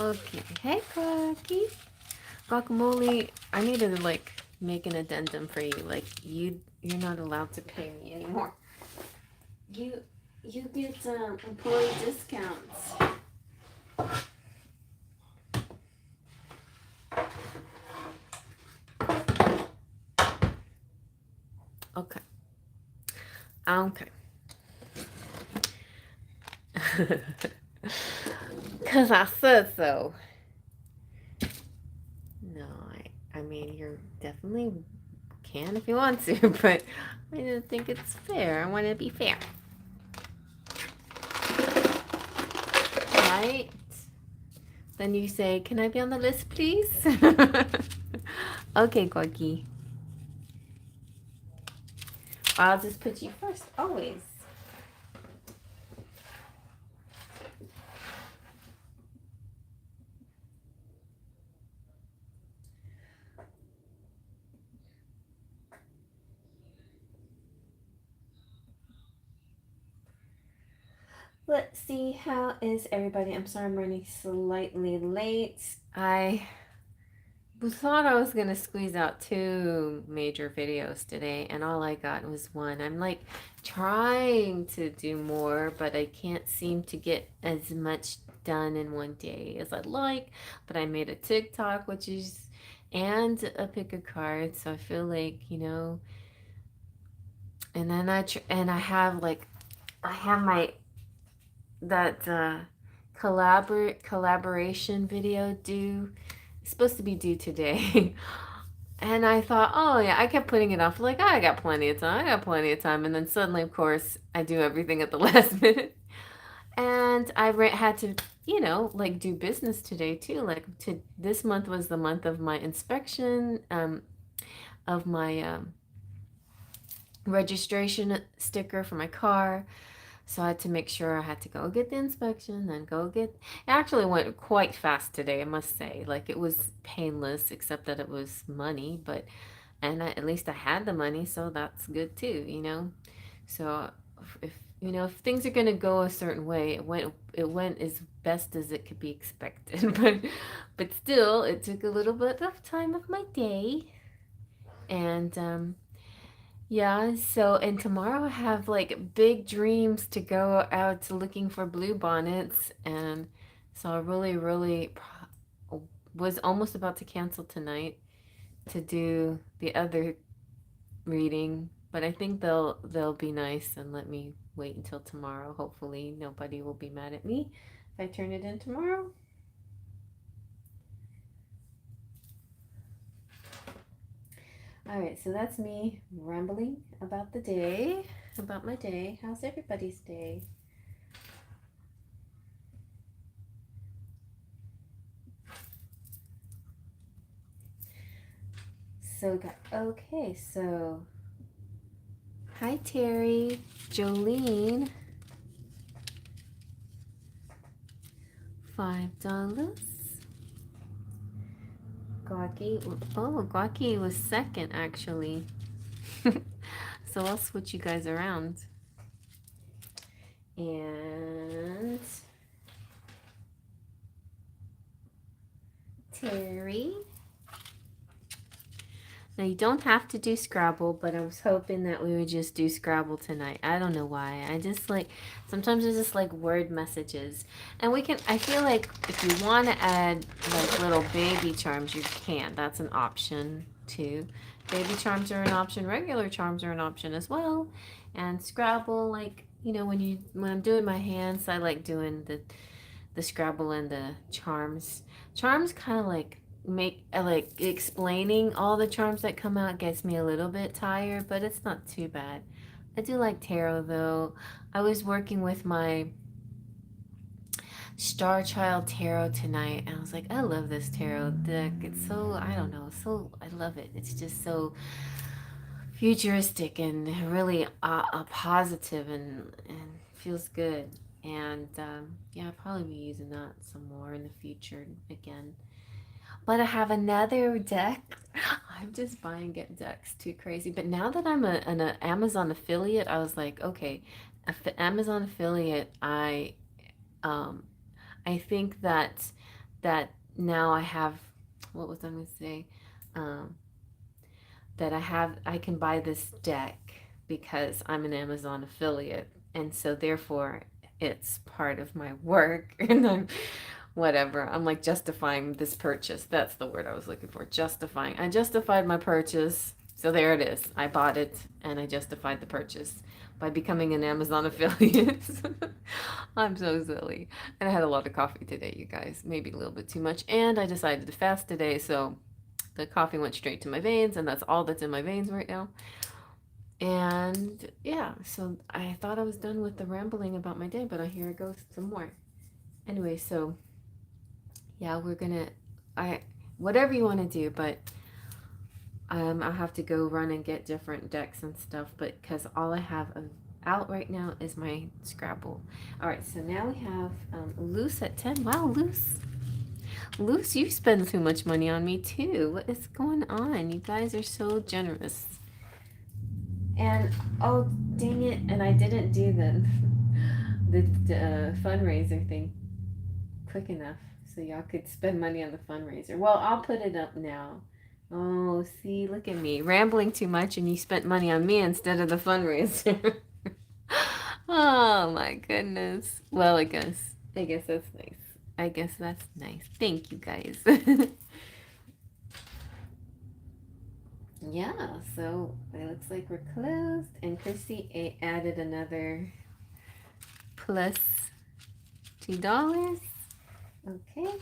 Okay. Hey, Cookie. Guacamole, I need to like make an addendum for you. Like you're not allowed to pay me anymore. You you get employee discounts. Okay. Okay. Cause I said so. No, I mean you're definitely can if you want to, but I don't think it's fair. I want to be fair. Right? Then you say, "Can I be on the list, please?" Okay, Corky. I'll just put you first, always. Let's see, how is everybody? I'm sorry I'm running slightly late. I thought I was going to squeeze out 2 major videos today, and all I got was 1. I'm like trying to do more, but I can't seem to get as much done in one day as I'd like. But I made a TikTok, which is, and a pick a card, so I feel like, and then I have like, I have my, that collaboration video due, it's supposed to be due today. And I thought, oh yeah, I kept putting it off. Like, I got plenty of time. I got plenty of time. And then suddenly, of course, I do everything at the last minute. And I had to, like do business today too. Like this month was the month of my inspection, of my registration sticker for my car. So I had to make sure I had to go get the inspection, then go get. It actually went quite fast today, I must say. Like it was painless, except that it was money, but at least I had the money, so that's good too. So if things are gonna go a certain way, it went as best as it could be expected. But still, it took a little bit of time of my day, and yeah, so and tomorrow I have like big dreams to go out looking for blue bonnets, and so I really, really was almost about to cancel tonight to do the other reading, but I think they'll be nice and let me wait until tomorrow. Hopefully nobody will be mad at me if I turn it in tomorrow. All right, so that's me rambling about the day, about my day. How's everybody's day? So hi Terry, Jolene, $5. Guaki, oh, Guaki was second actually. So I'll switch you guys around. And Terry. Now you don't have to do Scrabble, but I was hoping that we would just do Scrabble tonight. I don't know why. I just like, sometimes it's just like word messages. And I feel like if you want to add like little baby charms, you can. That's an option too. Baby charms are an option. Regular charms are an option as well. And Scrabble, like, when I'm doing my hands, I like doing the Scrabble and the charms. Charms kind of like like explaining all the charms that come out gets me a little bit tired, but it's not too bad. I do like tarot though. I was working with my Star Child tarot tonight, and I was like, I love this tarot deck. It's so, I don't know, I love it. It's just so futuristic and really positive and feels good. And yeah, I'll probably be using that some more in the future again. But I have another deck. I'm just buying get decks too crazy. But now that I'm an Amazon affiliate, I was like, okay, Amazon affiliate. Um, I think that that now I have, what was I going to say? Um, that I can buy this deck because I'm an Amazon affiliate. And so therefore it's part of my work and I'm whatever. I'm like justifying this purchase. That's the word I was looking for. Justifying. I justified my purchase. So there it is. I bought it and I justified the purchase by becoming an Amazon affiliate. I'm so silly. And I had a lot of coffee today, you guys. Maybe a little bit too much. And I decided to fast today, so the coffee went straight to my veins, and that's all that's in my veins right now. And yeah, so I thought I was done with the rambling about my day, but here it goes some more. Anyway, so yeah, we're gonna, whatever you want to do, but I'll have to go run and get different decks and stuff, but because all I have out right now is my Scrabble. All right, so now we have Loose at 10. Wow, Loose, you spend too much money on me too. What is going on? You guys are so generous. And oh, dang it! And I didn't do the fundraiser thing quick enough, so y'all could spend money on the fundraiser. Well, I'll put it up now. Oh, see, look at me rambling too much, and you spent money on me instead of the fundraiser. Oh my goodness. Well, I guess that's nice. I guess that's nice. Thank you guys. Yeah, so it looks like we're closed, and Chrissy added another plus $2. Okay.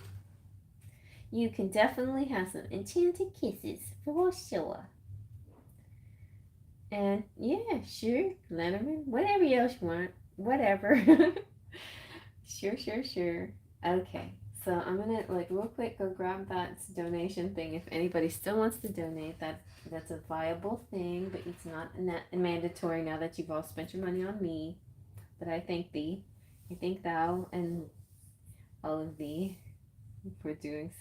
You can definitely have some enchanted kisses for sure. And yeah, sure, Letterman, whatever else you want, whatever. Sure. Okay, so I'm gonna like real quick go grab that donation thing. If anybody still wants to donate, that's a viable thing, but it's not mandatory now that you've all spent your money on me. But I thank thee, I thank thou, and all of thee for doing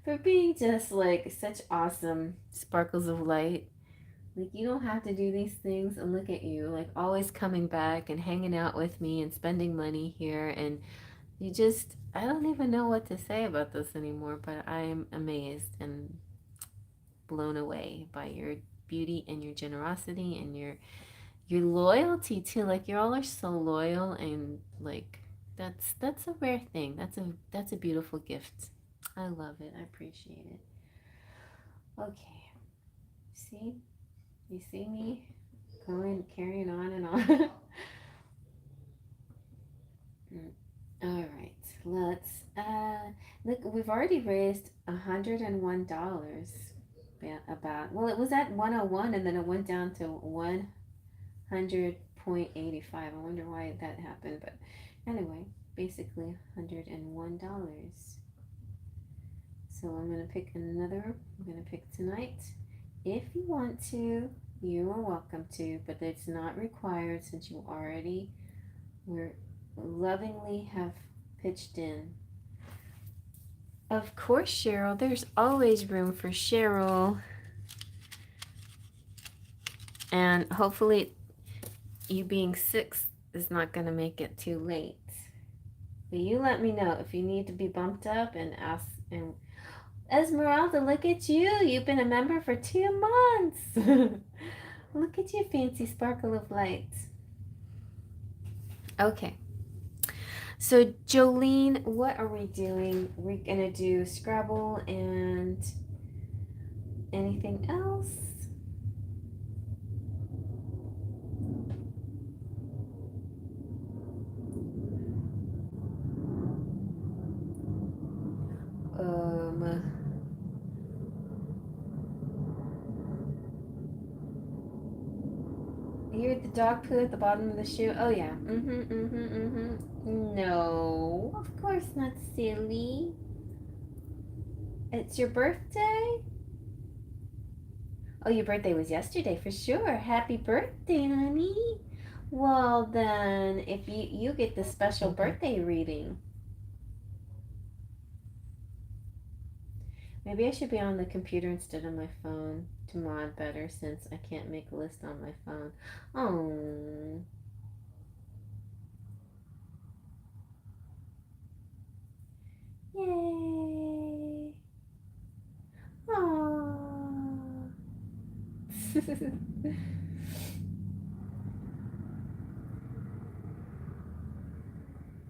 for being just like such awesome sparkles of light. Like, you don't have to do these things, and look at you, like always coming back and hanging out with me and spending money here, and I don't even know what to say about this anymore, but I'm amazed and blown away by your beauty and your generosity and your loyalty too. Like, you all are so loyal, and like that's a rare thing. That's a beautiful gift. I love it. I appreciate it. Okay. See? You see me carrying on and on. All right, let's look. We've already raised $101. Yeah, well, it was at 101 and then it went down to 100.85. I wonder why that happened, but anyway, basically $101. So I'm gonna pick another. I'm gonna pick tonight. If you want to, you are welcome to, but it's not required since you already were lovingly have pitched in. Of course, Cheryl. There's always room for Cheryl. And hopefully you being 6 is not going to make it too late. But you let me know if you need to be bumped up and ask. And Esmeralda, look at you. You've been a member for 2 months. Look at your fancy sparkle of light. Okay. So, Jolene, what are we doing? We're going to do Scrabble and anything else? You hear the dog poo at the bottom of the shoe? Oh, yeah. No, of course not, silly. It's your birthday? Oh, your birthday was yesterday for sure. Happy birthday, honey. Well, then, if you get the special birthday reading. Maybe I should be on the computer instead of my phone to mod better since I can't make a list on my phone. Oh. Yay. Aww.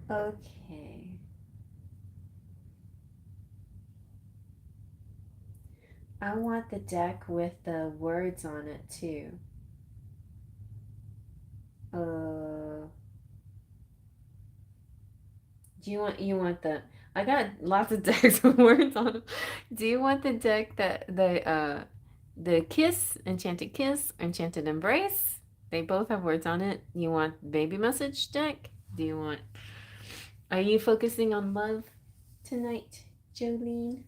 Okay. I want the deck with the words on it too. Uh, do you want the? I got lots of decks with words on them. Do you want the deck that the kiss, enchanted kiss, enchanted embrace? They both have words on it. You want baby message deck? Do you want? Are you focusing on love tonight, Jolene?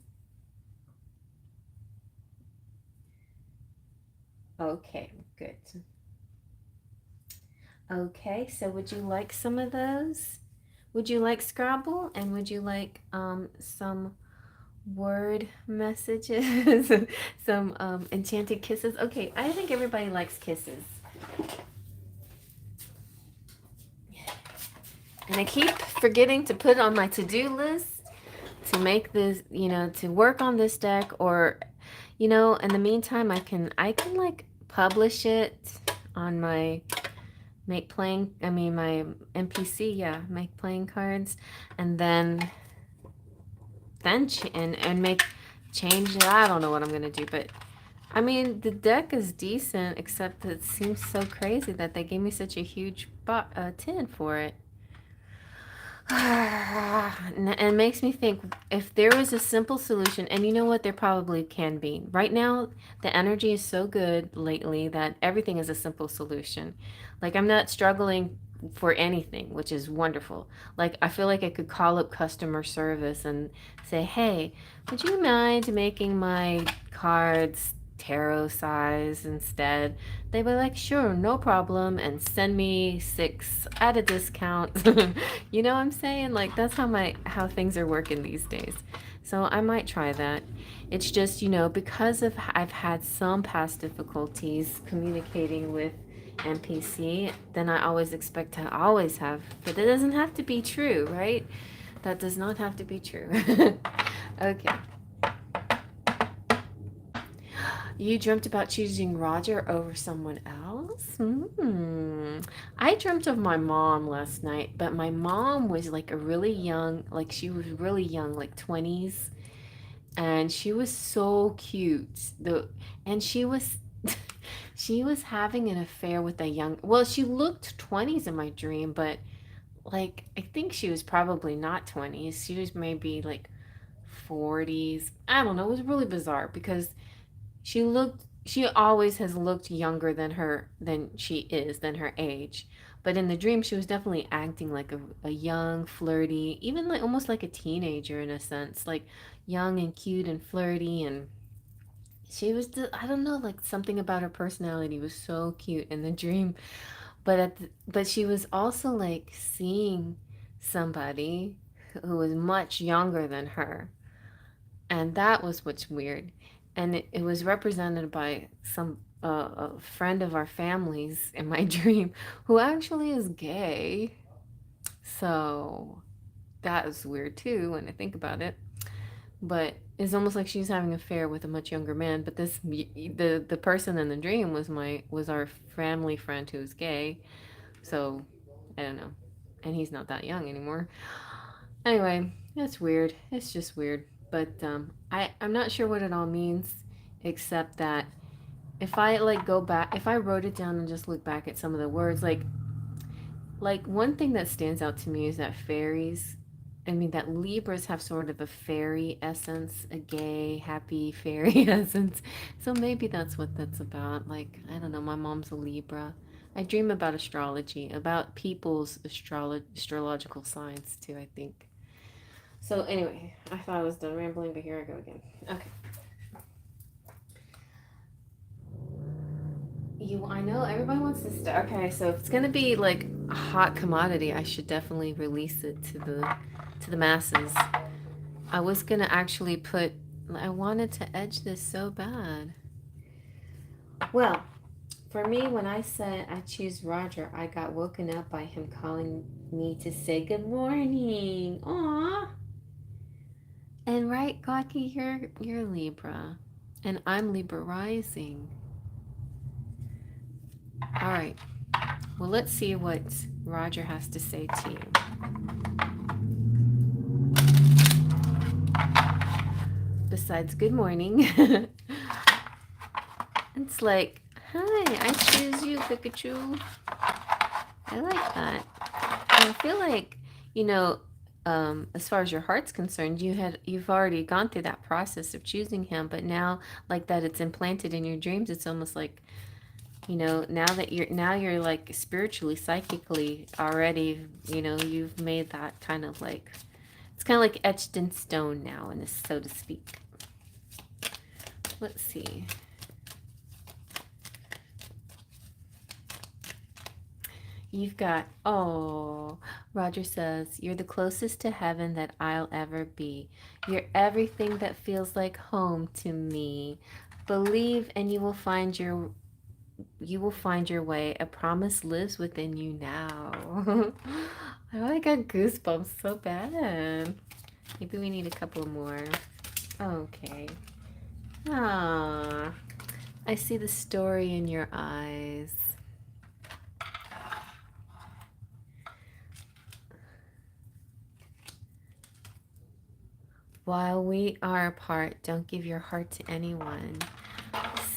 Okay, good. Okay, so would you like some of those? Would you like Scrabble and would you like some word messages? Some enchanted kisses? Okay, I think everybody likes kisses. And I keep forgetting to put it on my to-do list to make this, to work on this deck or in the meantime I can like publish it on my my NPC, yeah, make playing cards, and then and make change it. I don't know what I'm gonna do, but I mean the deck is decent, except it seems so crazy that they gave me such a huge tin for it. And it makes me think if there was a simple solution, and you know what, there probably can be. Right now, the energy is so good lately that everything is a simple solution. Like, I'm not struggling for anything, which is wonderful. Like, I feel like I could call up customer service and say, hey, would you mind making my cards tarot size instead? They were like, sure, no problem, and send me 6 at a discount. You know what I'm saying? Like that's how things are working these days. So I might try that. It's just, because of I've had some past difficulties communicating with NPC, then I always expect to always have, but that doesn't have to be true, right? That does not have to be true. Okay. You dreamt about choosing Roger over someone else? I dreamt of my mom last night, but my mom was like a really young, like she was really young, like 20s, and she was so cute. And she was she was having an affair with a young, well, she looked 20s in my dream, but like I think she was probably not 20s. She was maybe like 40s. I don't know. It was really bizarre because she always has looked younger than she is, than her age. But in the dream she was definitely acting like a young, flirty, even like almost like a teenager in a sense, like young and cute and flirty. And I don't know, like something about her personality was so cute in the dream. But she was also like seeing somebody who was much younger than her, and that was what's weird. And it was represented by a friend of our family's in my dream who actually is gay. So that is weird too when I think about it. But it's almost like she's having an affair with a much younger man. But the person in the dream was our family friend who's gay. So I don't know, and he's not that young anymore. Anyway, that's weird. It's just weird. But I'm not sure what it all means, except that if I like go back, if I wrote it down and just look back at some of the words, like one thing that stands out to me is that fairies, I mean that Libras have sort of a fairy essence, a gay, happy fairy essence. So maybe that's what that's about. Like, I don't know, my mom's a Libra. I dream about astrology, about people's astrological signs too, I think. So anyway, I thought I was done rambling, but here I go again. Okay. I know everybody wants to start. Okay, so if it's gonna be like a hot commodity, I should definitely release it to the masses. I was gonna actually I wanted to edge this so bad. Well, for me, when I said I choose Roger, I got woken up by him calling me to say good morning. Aww. And right, Gawky, you're Libra. And I'm Libra rising. All right. Well, let's see what Roger has to say to you. Besides good morning. It's like, hi, I choose you, Pikachu. I like that. And I feel like, you know, as far as your heart's concerned, you've already gone through that process of choosing him, but now, like that, it's implanted in your dreams. It's almost like, you know, now you're like spiritually, psychically already, you know, you've made that kind of like, it's kind of like etched in stone now, and so to speak. Let's see. You've got, oh, Roger says, you're the closest to heaven that I'll ever be. You're everything that feels like home to me. Believe and you will find your way. A promise lives within you now. Oh, I got goosebumps so bad. Maybe we need a couple more. Okay. Ah, I see the story in your eyes. While we are apart, don't give your heart to anyone.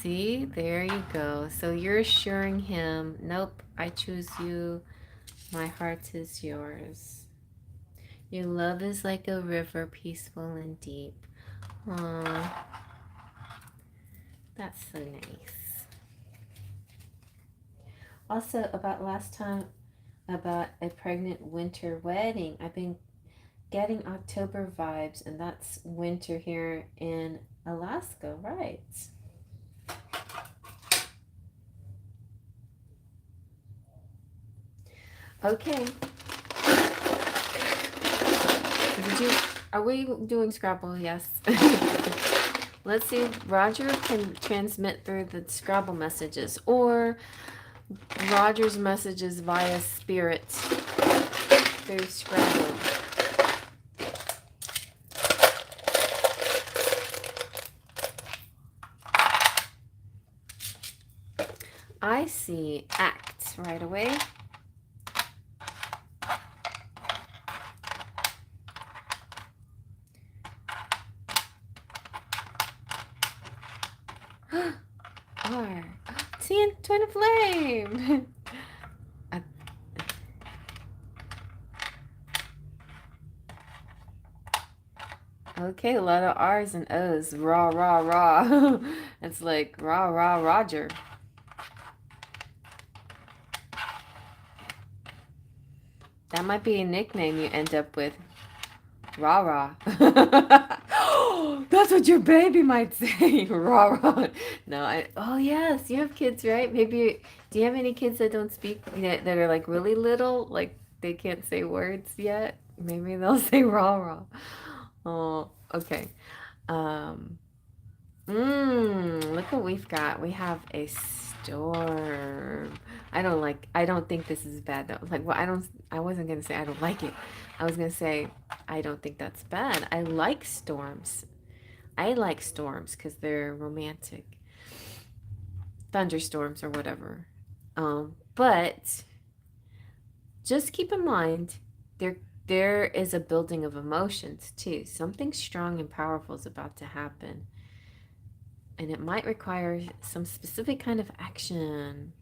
See, there you go. So you're assuring him, nope, I choose you. My heart is yours. Your love is like a river, peaceful and deep. Aw, that's so nice. Also, about last time, about a pregnant winter wedding, I've been getting October vibes, and that's winter here in Alaska, right? Okay. Are we doing Scrabble? Yes. Let's see if Roger can transmit through the Scrabble messages or Roger's messages via spirit through Scrabble. I see act right away. R. Twin flame. Okay, a lot of R's and O's. Rah, rah, rah. It's like rah, rah, Roger. That might be a nickname you end up with. Rah, rah. That's what your baby might say. Rah, rah. No, oh, yes, you have kids, right? Maybe, do you have any kids that don't speak, that are like really little? Like they can't say words yet? Maybe they'll say rah, rah. Oh, okay. Um, Look what we've got. We have a storm. I don't think this is bad though. Like, well, I wasn't gonna say I don't like it. I was gonna say I don't think that's bad. I like storms. I like storms because they're romantic. Thunderstorms or whatever. But just keep in mind there is a building of emotions too. Something strong and powerful is about to happen. And it might require some specific kind of action.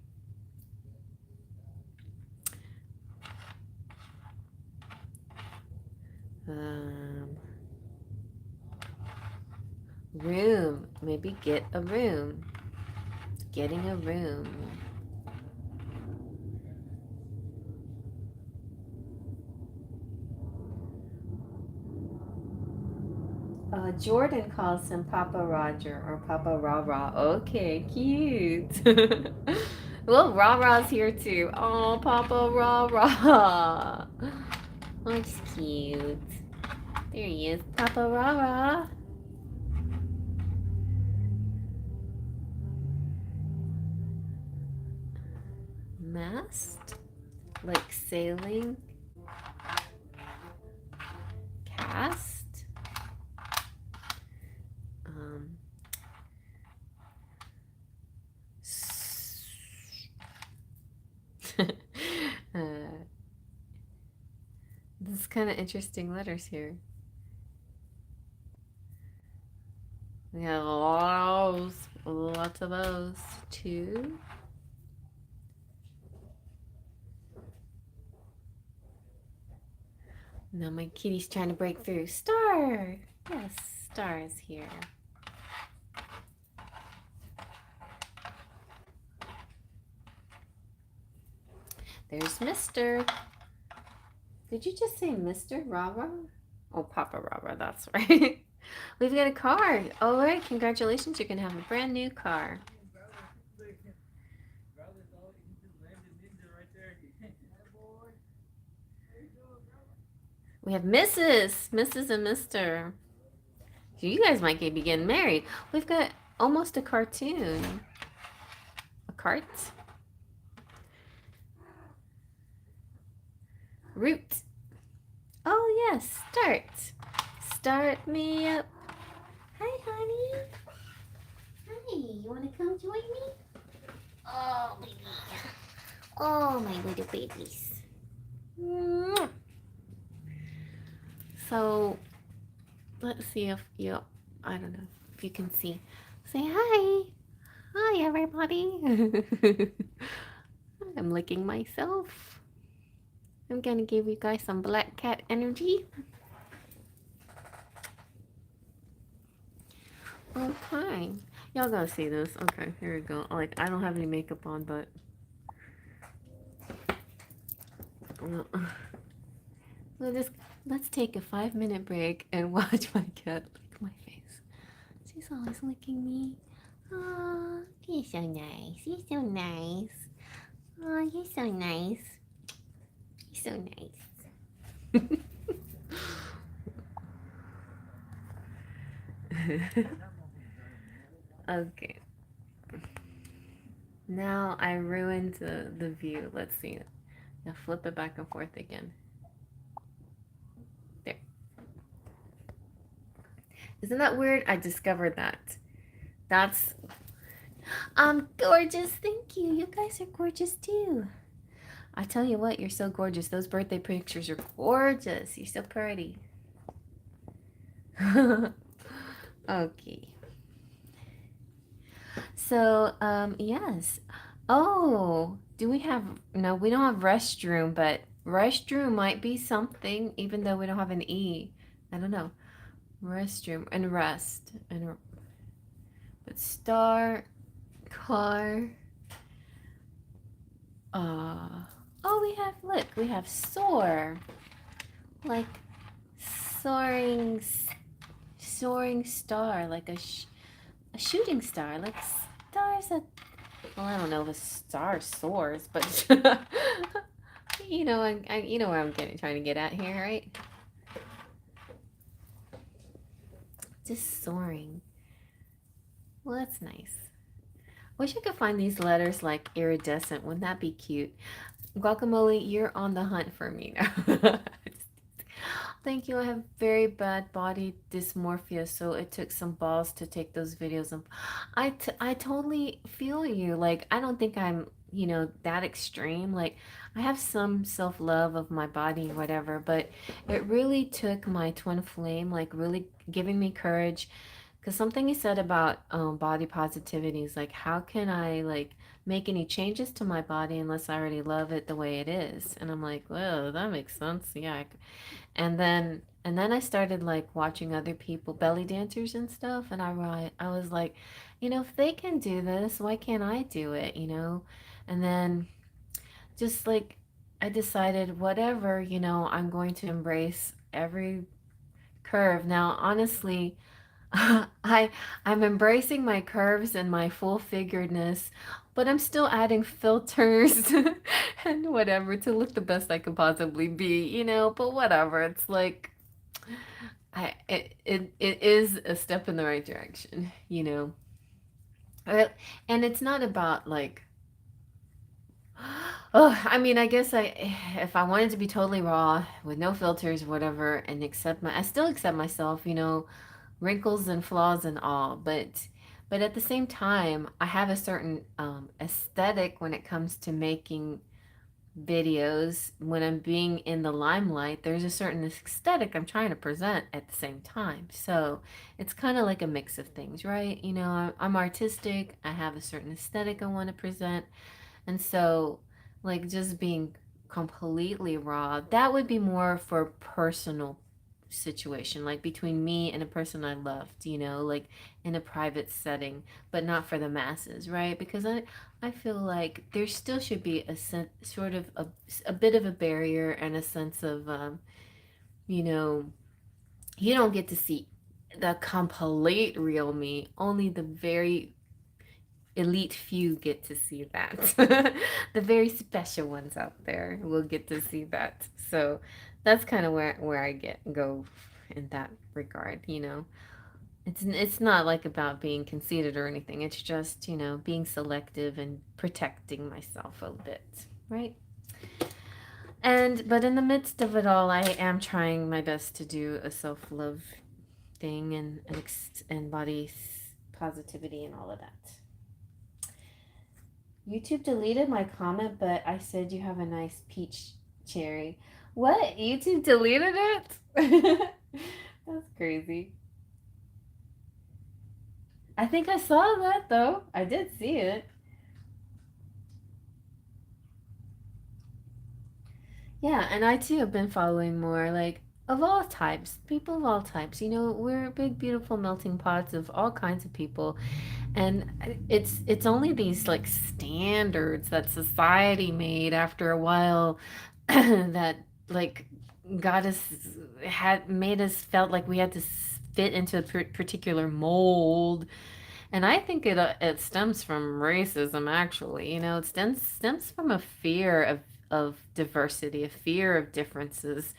Room. Maybe get a room. Getting a room. Jordan calls him Papa Roger or Papa Rah Rah. Okay, cute. Well, Rah Rah's here too. Oh, Papa Rah Rah. Oh, it's cute. There he is, Papa Rah Rah. Mast? Like sailing? Cast? This is kind of interesting letters here. We have lots of those. Two. Now my kitty's trying to break through. Star! Yes, Star is here. There's Mr. Did you just say Mr. Rara? Oh, Papa Rara, that's right. We've got a card. All right, congratulations. You can have a brand new car. We have Mrs. and Mr. So you guys might be getting married. We've got almost a cartoon. A cart. Root. Oh, yes, start. Start me up. Hi, honey. Hi, you want to come join me? Oh, baby. Oh, my little babies. So, let's see if you, I don't know, if you can see. Say hi. Hi, everybody. I'm licking myself. I'm going to give you guys some black cat energy. Okay. Y'all gotta see this. Okay, here we go. Like, I don't have any makeup on, but... let's take a 5-minute break and watch my cat lick my face. She's always licking me. Oh, you're so nice. You're so nice. Oh, you're so nice. You're so nice. Okay. Now I ruined the view. Let's see. Now flip it back and forth again. There. Isn't that weird? I discovered that. That's gorgeous. Thank you. You guys are gorgeous too. I tell you what, you're so gorgeous. Those birthday pictures are gorgeous. You're so pretty. Okay. So, yes. Oh, do we have, no, we don't have restroom, but restroom might be something, even though we don't have an E. I don't know. Restroom and rest. But star, car. Oh, look, we have soar. Like soaring star, like a shooting star. Like stars that, well, I don't know if a star soars, but you know, you know where I'm trying to get at here, right? Just soaring. Well, that's nice. Wish I could find these letters like iridescent. Wouldn't that be cute? Guacamole, you're on the hunt for me now. Thank you. I have very bad body dysmorphia, so it took some balls to take those videos. And I totally feel you. Like, I don't think I'm, you know, that extreme. Like, I have some self-love of my body, whatever, but it really took my twin flame, like, really giving me courage. Because something you said about body positivity is like, how can I, like, make any changes to my body unless I already love it the way it is? And I'm like, well, that makes sense. Yeah, and then I started like watching other people, belly dancers and stuff, and I was like, you know, if they can do this, why can't I do it, you know? And then just like I decided whatever, you know, I'm going to embrace every curve. Now, honestly, I'm embracing my curves and my full figuredness, but I'm still adding filters and whatever to look the best I could possibly be, you know, but whatever. It's like it is a step in the right direction, you know. And it's not about like oh, I mean, I guess if I wanted to be totally raw with no filters or whatever and I still accept myself, you know, wrinkles and flaws and all, but at the same time, I have a certain aesthetic when it comes to making videos, when I'm being in the limelight, there's a certain aesthetic I'm trying to present at the same time. So it's kind of like a mix of things, right? I'm artistic, I have a certain aesthetic I want to present. And so, like, just being completely raw, that would be more for personal situation, like between me and a person I loved, like in a private setting, but not for the masses, right? Because I feel like there still should be sort of a bit of a barrier and a sense of, you know, you don't get to see the complete real me. Only the very elite few get to see that. The very special ones out there will get to see that. So that's kind of where I go in that regard. It's not like about being conceited or anything. It's just, being selective and protecting myself a bit, right? But in the midst of it all, I am trying my best to do a self-love thing and body positivity and all of that. YouTube deleted my comment, but I said you have a nice peach cherry. What? YouTube deleted it? That's crazy. I think I saw that though. I did see it. Yeah, and I too have been following more like of all types, people of all types. We're big, beautiful melting pots of all kinds of people, and it's only these like standards that society made after a while that like got us had made us felt like we had to fit into a particular mold. And I think it stems from racism, actually. It stems from a fear of diversity, a fear of differences,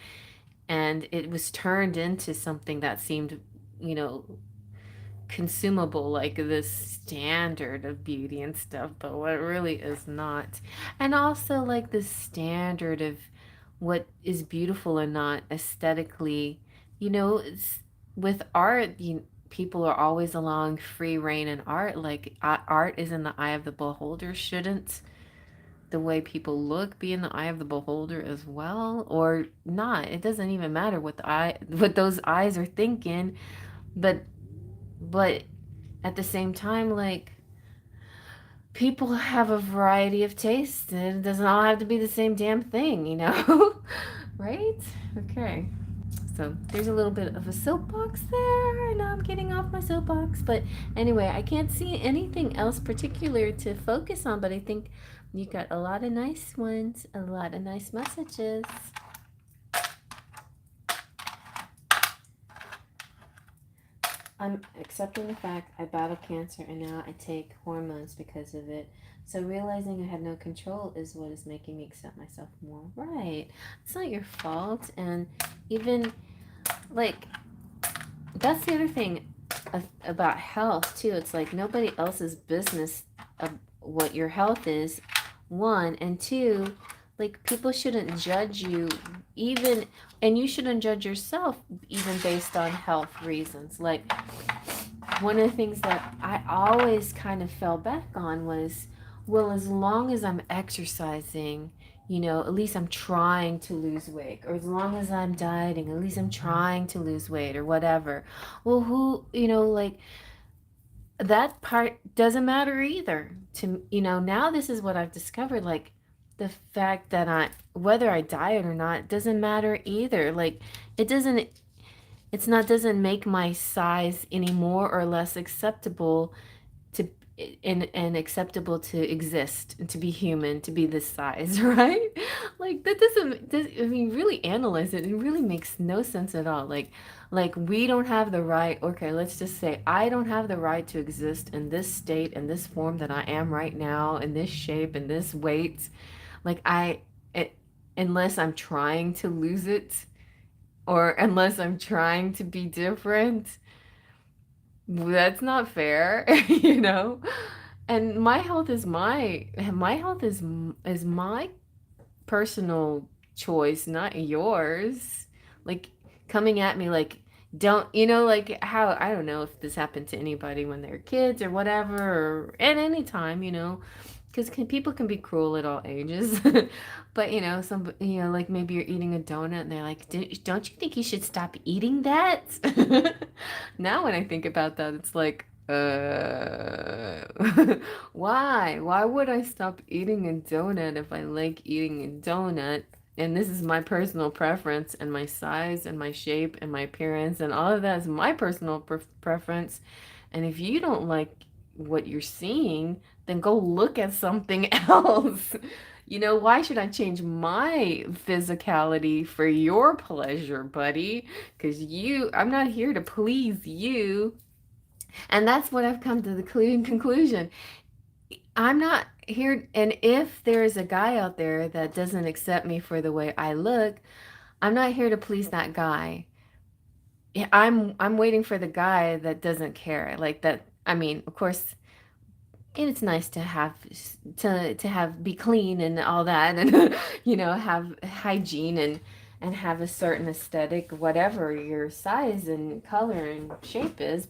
and it was turned into something that seemed, you know, consumable, like this standard of beauty and stuff, but what it really is not. And also like the standard of what is beautiful and not aesthetically. It's with art, people are always allowing free reign in art. Like art is in the eye of the beholder. Shouldn't the way people look be in the eye of the beholder as well, or not? It doesn't even matter what those eyes are thinking, but but at the same time, like, people have a variety of tastes and it doesn't all have to be the same damn thing. Right? Okay. So there's a little bit of a soapbox there. I know I'm getting off my soapbox, but anyway, I can't see anything else particular to focus on, but I think you got a lot of nice ones, a lot of nice messages. I'm accepting the fact I battle cancer and now I take hormones because of it. So realizing I have no control is what is making me accept myself more. Right. It's not your fault. And even like, that's the other thing about health too. It's like nobody else's business of what your health is, one. And two, like, people shouldn't judge you even, and you shouldn't judge yourself even based on health reasons. Like, one of the things that I always kind of fell back on was, well, as long as I'm exercising, at least I'm trying to lose weight, or as long as I'm dieting, at least I'm trying to lose weight, or whatever. Well, like, that part doesn't matter either. Now this is what I've discovered. Like, the fact that whether I diet or not doesn't matter either. Like, it doesn't, doesn't make my size any more or less acceptable to and acceptable to exist and to be human, to be this size. Right? Like, that I mean, really analyze it, it really makes no sense at all. Like, we don't have the right, okay, let's just say I don't have the right to exist in this state, in this form that I am right now, in this shape, in this weight. Like, unless I'm trying to lose it, or unless I'm trying to be different. That's not fair. you know? And my health is my personal choice, not yours. Like, coming at me like, don't, like, how, I don't know if this happened to anybody when they're kids or whatever, or at any time, because people can be cruel at all ages. But like maybe you're eating a donut and they're like, don't you think you should stop eating that? Now when I think about that, it's like, why would I stop eating a donut if I like eating a donut? And this is my personal preference, and my size and my shape and my appearance and all of that is my personal preference. And if you don't like what you're seeing, then go look at something else. Why should I change my physicality for your pleasure, buddy? Because I'm not here to please you. And that's what I've come to the conclusion. I'm not here. And if there is a guy out there that doesn't accept me for the way I look, I'm not here to please that guy. I'm waiting for the guy that doesn't care. Like that. I mean, of course, and it's nice to have be clean and all that, and have hygiene and have a certain aesthetic, whatever your size and color and shape is.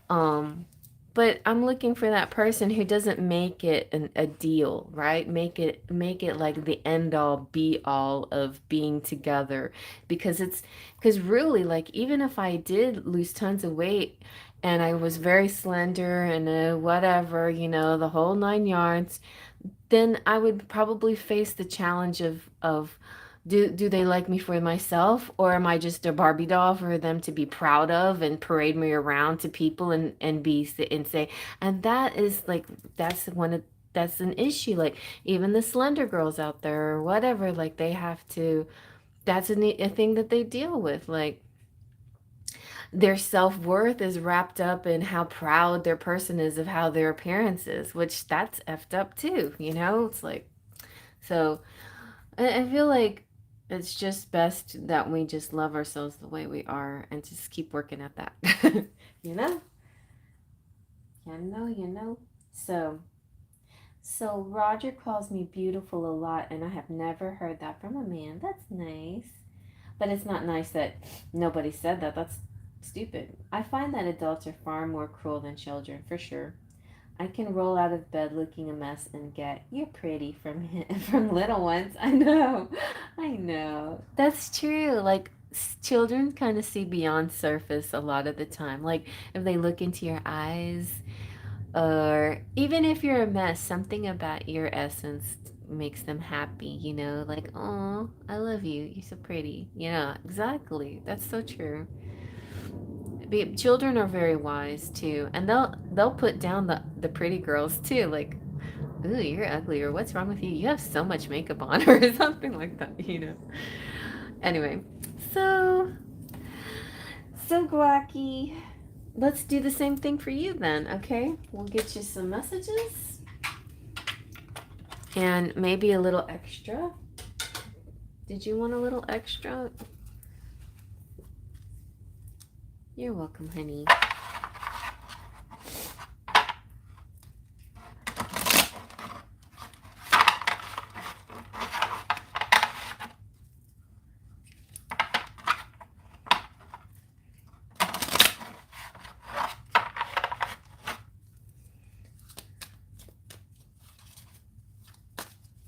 Um, but I'm looking for that person who doesn't make it a deal, right? Make it like the end all be all of being together, because really, like, even if I did lose tons of weight and I was very slender and whatever, the whole 9 yards, then I would probably face the challenge of do they like me for myself, or am I just a Barbie doll for them to be proud of and parade me around to people and say, and that is like, that's an issue. Like, even the slender girls out there or whatever, like, they have to, that's a thing that they deal with. Like, their self-worth is wrapped up in how proud their person is of how their appearance is, which that's effed up too, It's like, so I feel like it's just best that we just love ourselves the way we are and just keep working at that. you know so Roger calls me beautiful a lot, and I have never heard that from a man. That's nice. But it's not nice that nobody said that. That's stupid. I find that adults are far more cruel than children, for sure. I can roll out of bed looking a mess and get, "You're pretty," from little ones. I know. That's true. Like, children kind of see beyond surface a lot of the time. Like, if they look into your eyes, or even if you're a mess, something about your essence makes them happy, like, "Oh, I love you. You're so pretty." Exactly. That's so true. Children are very wise too, and they'll put down the pretty girls too, like, "Ooh, you're ugly," or, "What's wrong with you? You have so much makeup on," or something like that. Anyway, so Guacky, let's do the same thing for you then, okay? We'll get you some messages and maybe a little extra. Did you want a little extra? You're welcome, honey.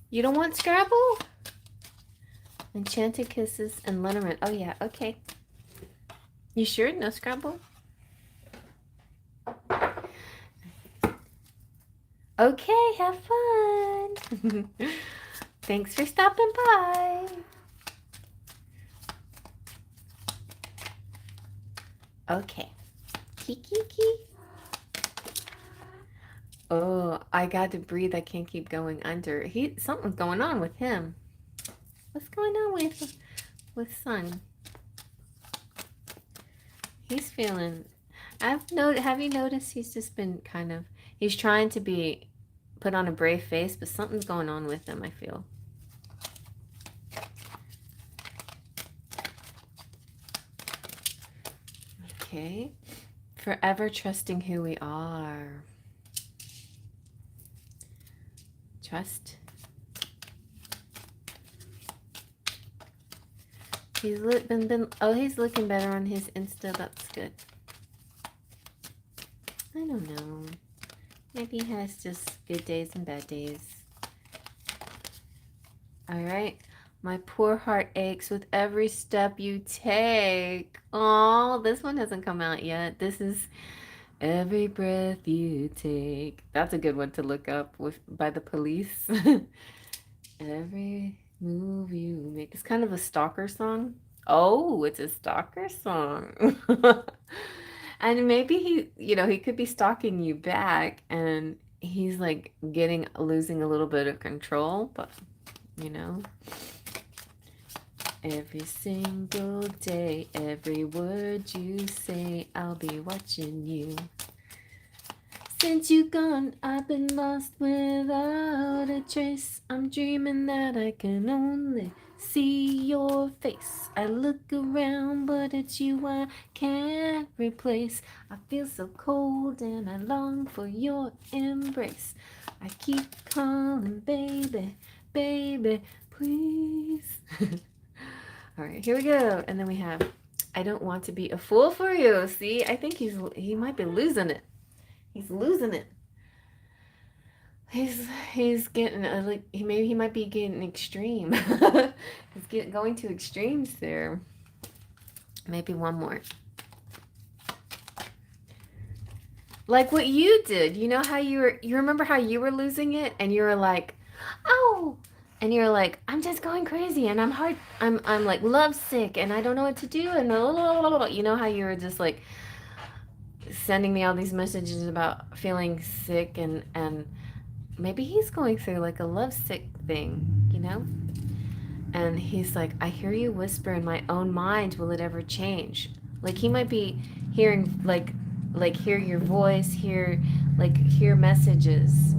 You don't want Scrabble? Enchanted Kisses and Letterman. Oh, yeah, okay. You sure? No Scrabble? Okay, have fun. Thanks for stopping by. Okay. Kiki. Oh, I got to breathe. I can't keep going under. Something's going on with him. What's going on with Son? He's feeling. Have you noticed he's just been kind of. He's trying to put on a brave face, but something's going on with him, I feel. Okay. Forever trusting who we are. Trust. He's looking better on his Insta. That's good. I don't know. Maybe he has just good days and bad days. All right. My poor heart aches with every step you take. Oh, this one hasn't come out yet. This is every breath you take. That's a good one to look up with by the Police. Every move you make. It's kind of a stalker song. Oh, it's a stalker song. And maybe he could be stalking you back and he's like losing a little bit of control, but you know, every single day, every word you say, I'll be watching you. Since you gone, I've been lost without a trace. I'm dreaming that I can only see your face. I look around, but it's you I can't replace. I feel so cold and I long for your embrace. I keep calling, baby, baby, please. All right, here we go. And then we have, I don't want to be a fool for you. See, I think he might be losing it. He's losing it. He's getting like he might be getting extreme. Going to extremes there. Maybe one more. Like what you did. You know how you remember how you were losing it and you were like, "Oh." And you're like, "I'm just going crazy and I'm like lovesick and I don't know what to do and blah, blah, blah, blah." You know how you were just like sending me all these messages about feeling sick and maybe he's going through like a lovesick thing, you know? And he's like, I hear you whisper in my own mind, will it ever change? Like he might be hearing hear your voice, hear messages.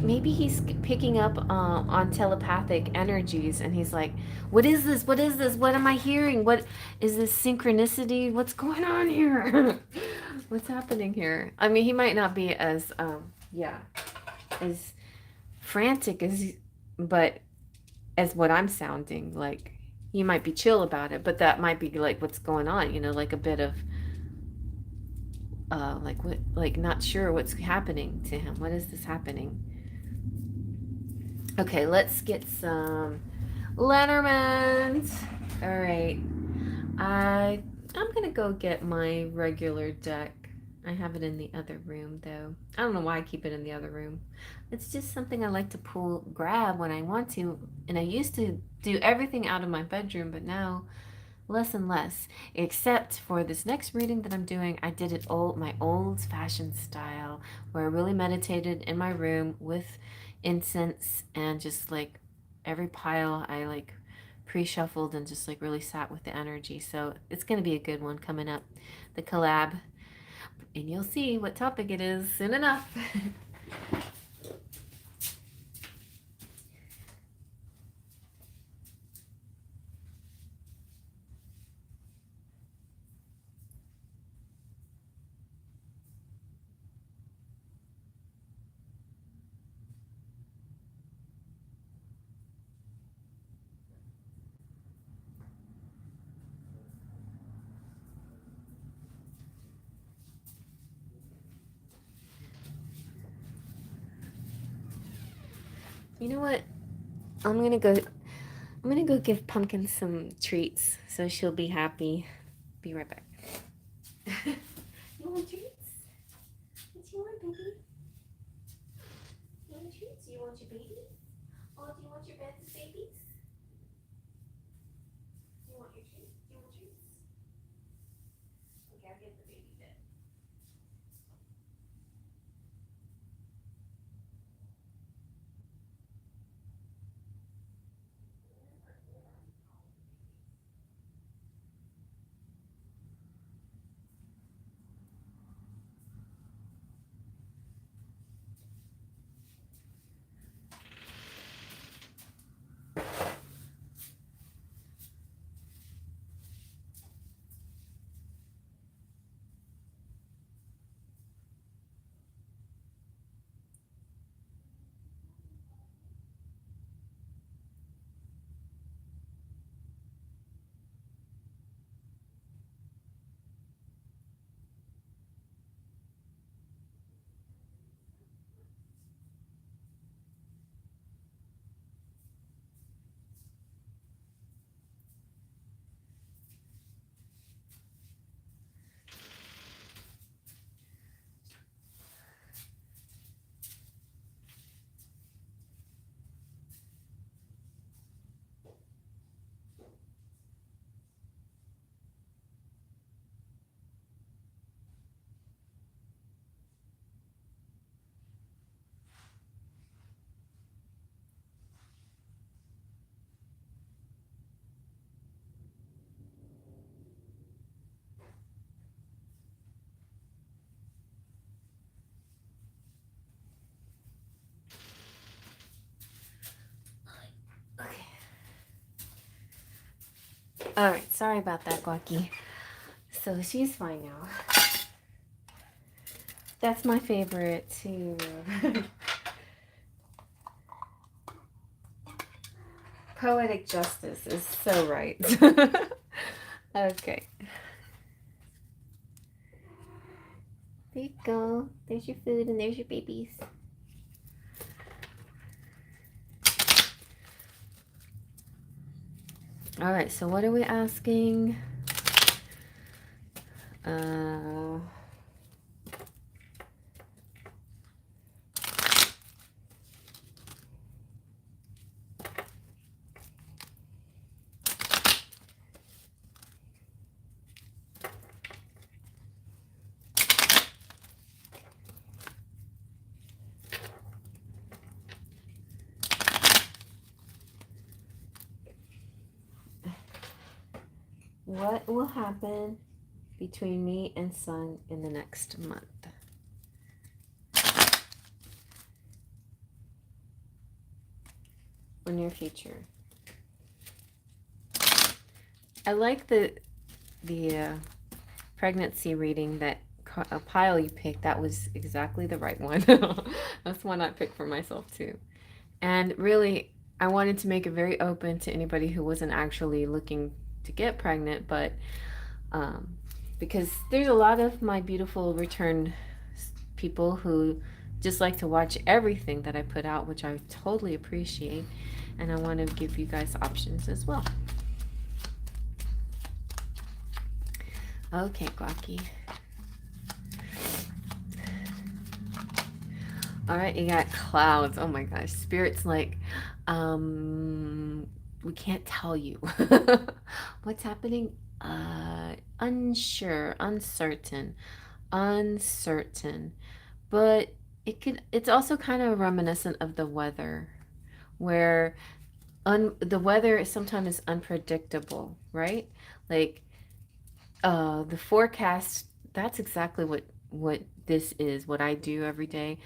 Maybe he's picking up on telepathic energies and he's like, what is this? What is this? What am I hearing? What is this synchronicity? What's going on here? What's happening here? I mean, he might not be as as frantic but as what I'm sounding like. He might be chill about it, but that might be like what's going on, like a bit of not sure what's happening to him. What is this happening? Okay, let's get some Lenormand. All right, I'm gonna go get my regular deck. I have it in the other room though. I don't know why I keep it in the other room. It's just something I like to grab when I want to. And I used to do everything out of my bedroom, but now less and less. Except for this next reading that I'm doing, I did it my old-fashioned style, where I really meditated in my room with incense and just like every pile I like pre-shuffled and just like really sat with the energy. So it's going to be a good one coming up, the collab, and you'll see what topic it is soon enough. You know what? I'm gonna go. I'm gonna go give Pumpkin some treats so she'll be happy. Be right back. You want treats? What do you want, baby? You want treats? You want your baby? Oh, do you want your beds of babies? Do you want your treats? Do you want treats? Okay, I'll get the baby bed. All right, sorry about that, Guaki. So she's fine now. That's my favorite too. Poetic justice is so right. Okay. There you go. There's your food and there's your babies. All right, so what are we asking? What will happen between me and Sun in the next month? Or near future? I like the pregnancy reading that a pile you picked. That was exactly the right one. That's one I picked for myself too. And really, I wanted to make it very open to anybody who wasn't actually looking to get pregnant, but because there's a lot of my beautiful return people who just like to watch everything that I put out, which I totally appreciate. And I want to give you guys options as well. Okay, Guaki. All right, you got clouds. Oh my gosh. Spirit's like, we can't tell you what's happening. Unsure, uncertain, uncertain. But it's also kind of reminiscent of the weather, where the weather is sometimes unpredictable, right? Like the forecast, that's exactly what this is, what I do every day.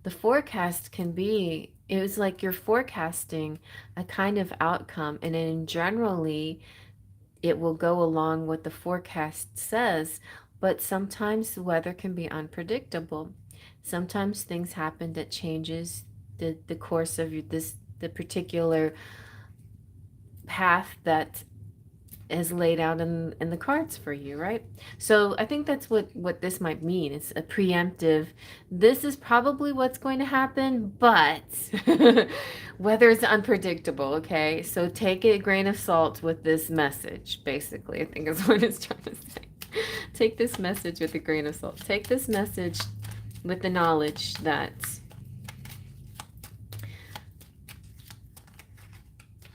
The forecast can be, it was like you're forecasting a kind of outcome, and then generally it will go along what the forecast says, but sometimes the weather can be unpredictable. Sometimes things happen that changes the course of the particular path that is laid out in the cards for you, right? So I think that's what this might mean. It's a preemptive, this is probably what's going to happen, but weather is unpredictable, okay? So take a grain of salt with this message, basically, I think is what it's trying to say. Take this message with a grain of salt. Take this message with the knowledge that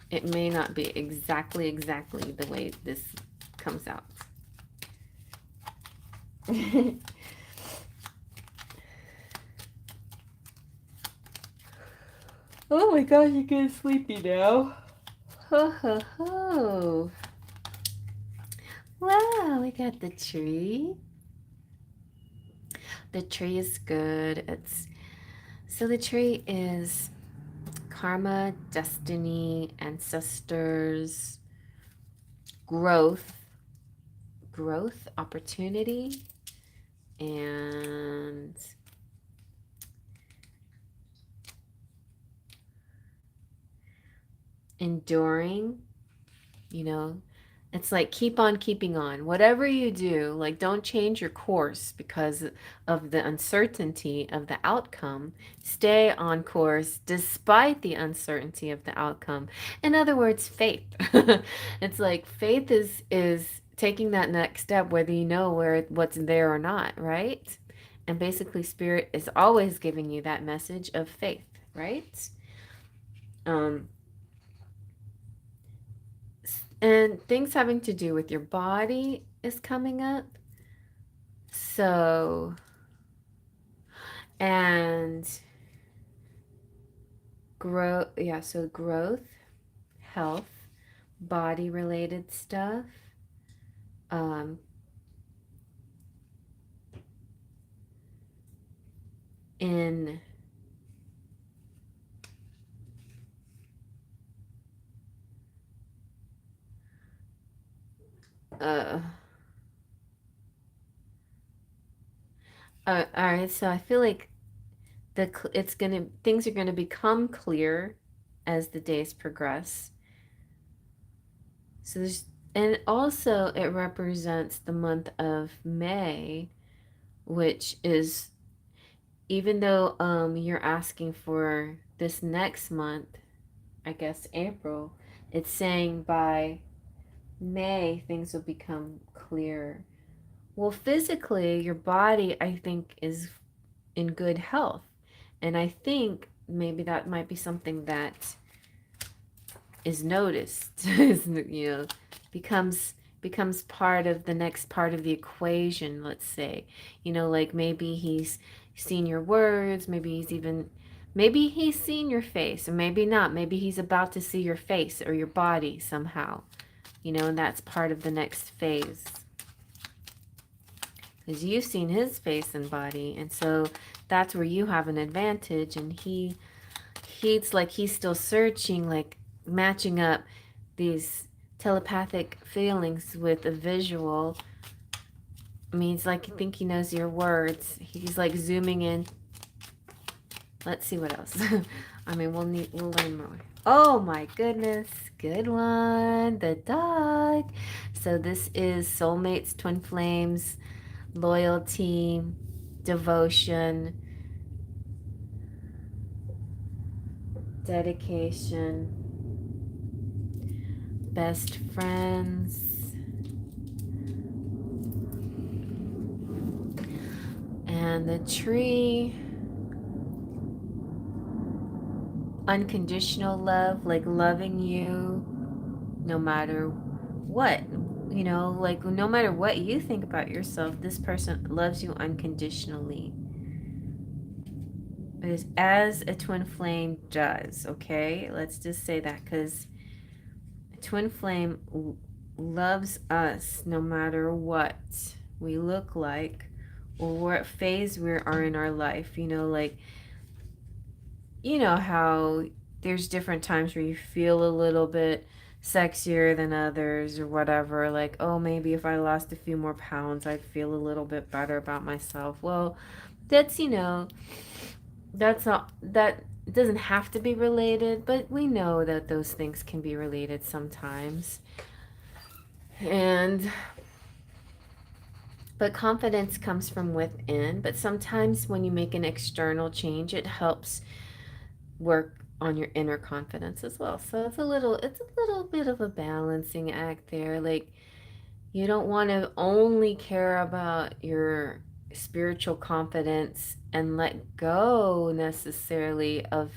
it may not be exactly the way this comes out. Oh my gosh, you're getting sleepy now. Ho ho ho. Wow, we got the tree. The tree is good. So the tree is karma, destiny, ancestors, growth, opportunity, and enduring, you know. It's like keep on keeping on. Whatever you do, like don't change your course because of the uncertainty of the outcome. Stay on course despite the uncertainty of the outcome. In other words, faith. It's like faith is taking that next step whether you know what's there or not, right? And basically spirit is always giving you that message of faith, right? And things having to do with your body is coming up. So, and growth, yeah, so growth, health, body related stuff. Um, in Uh, all right, so I feel like things are gonna become clear as the days progress. So there's, and also it represents the month of May, which is, even though you're asking for this next month, I guess April, it's saying by May things will become clear. Well, physically, your body, I think, is in good health. And I think maybe that might be something that is noticed, becomes part of the next part of the equation, let's say. Like maybe he's seen your words, maybe he's seen your face, or maybe not. Maybe he's about to see your face or your body somehow, and that's part of the next phase. Because you've seen his face and body, and so that's where you have an advantage, and he's like he's still searching, like matching up these telepathic feelings with a visual. I mean, it's like, I think he knows your words. He's like zooming in. Let's see what else. I mean, we'll learn more. Oh my goodness, good one, the dog. So this is soulmates, twin flames, loyalty, devotion, dedication, best friends, and the tree, unconditional love, like loving you no matter what, like no matter what you think about yourself, this person loves you unconditionally, as a twin flame does. Okay, let's just say that, because twin flame loves us no matter what we look like or what phase we are in our life. Like, how there's different times where you feel a little bit sexier than others or whatever. Like, oh, maybe if I lost a few more pounds, I'd feel a little bit better about myself. Well, that's, that's not, that it doesn't have to be related, but we know that those things can be related sometimes. But confidence comes from within. But sometimes when you make an external change, it helps work on your inner confidence as well. So it's a little bit of a balancing act there. Like, you don't want to only care about your spiritual confidence and let go necessarily of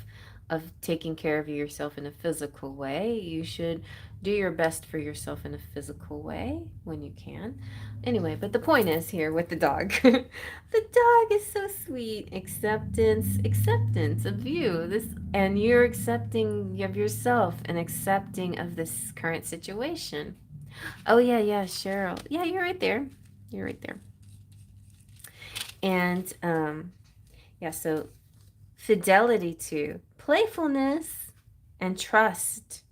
taking care of yourself in a physical way. You should do your best for yourself in a physical way when you can. Anyway, but the point is here with the dog. The dog is so sweet. Acceptance of you. And you're accepting of yourself and accepting of this current situation. Oh yeah, Cheryl. Yeah, you're right there. You're right there. And yeah, so fidelity to playfulness and trust.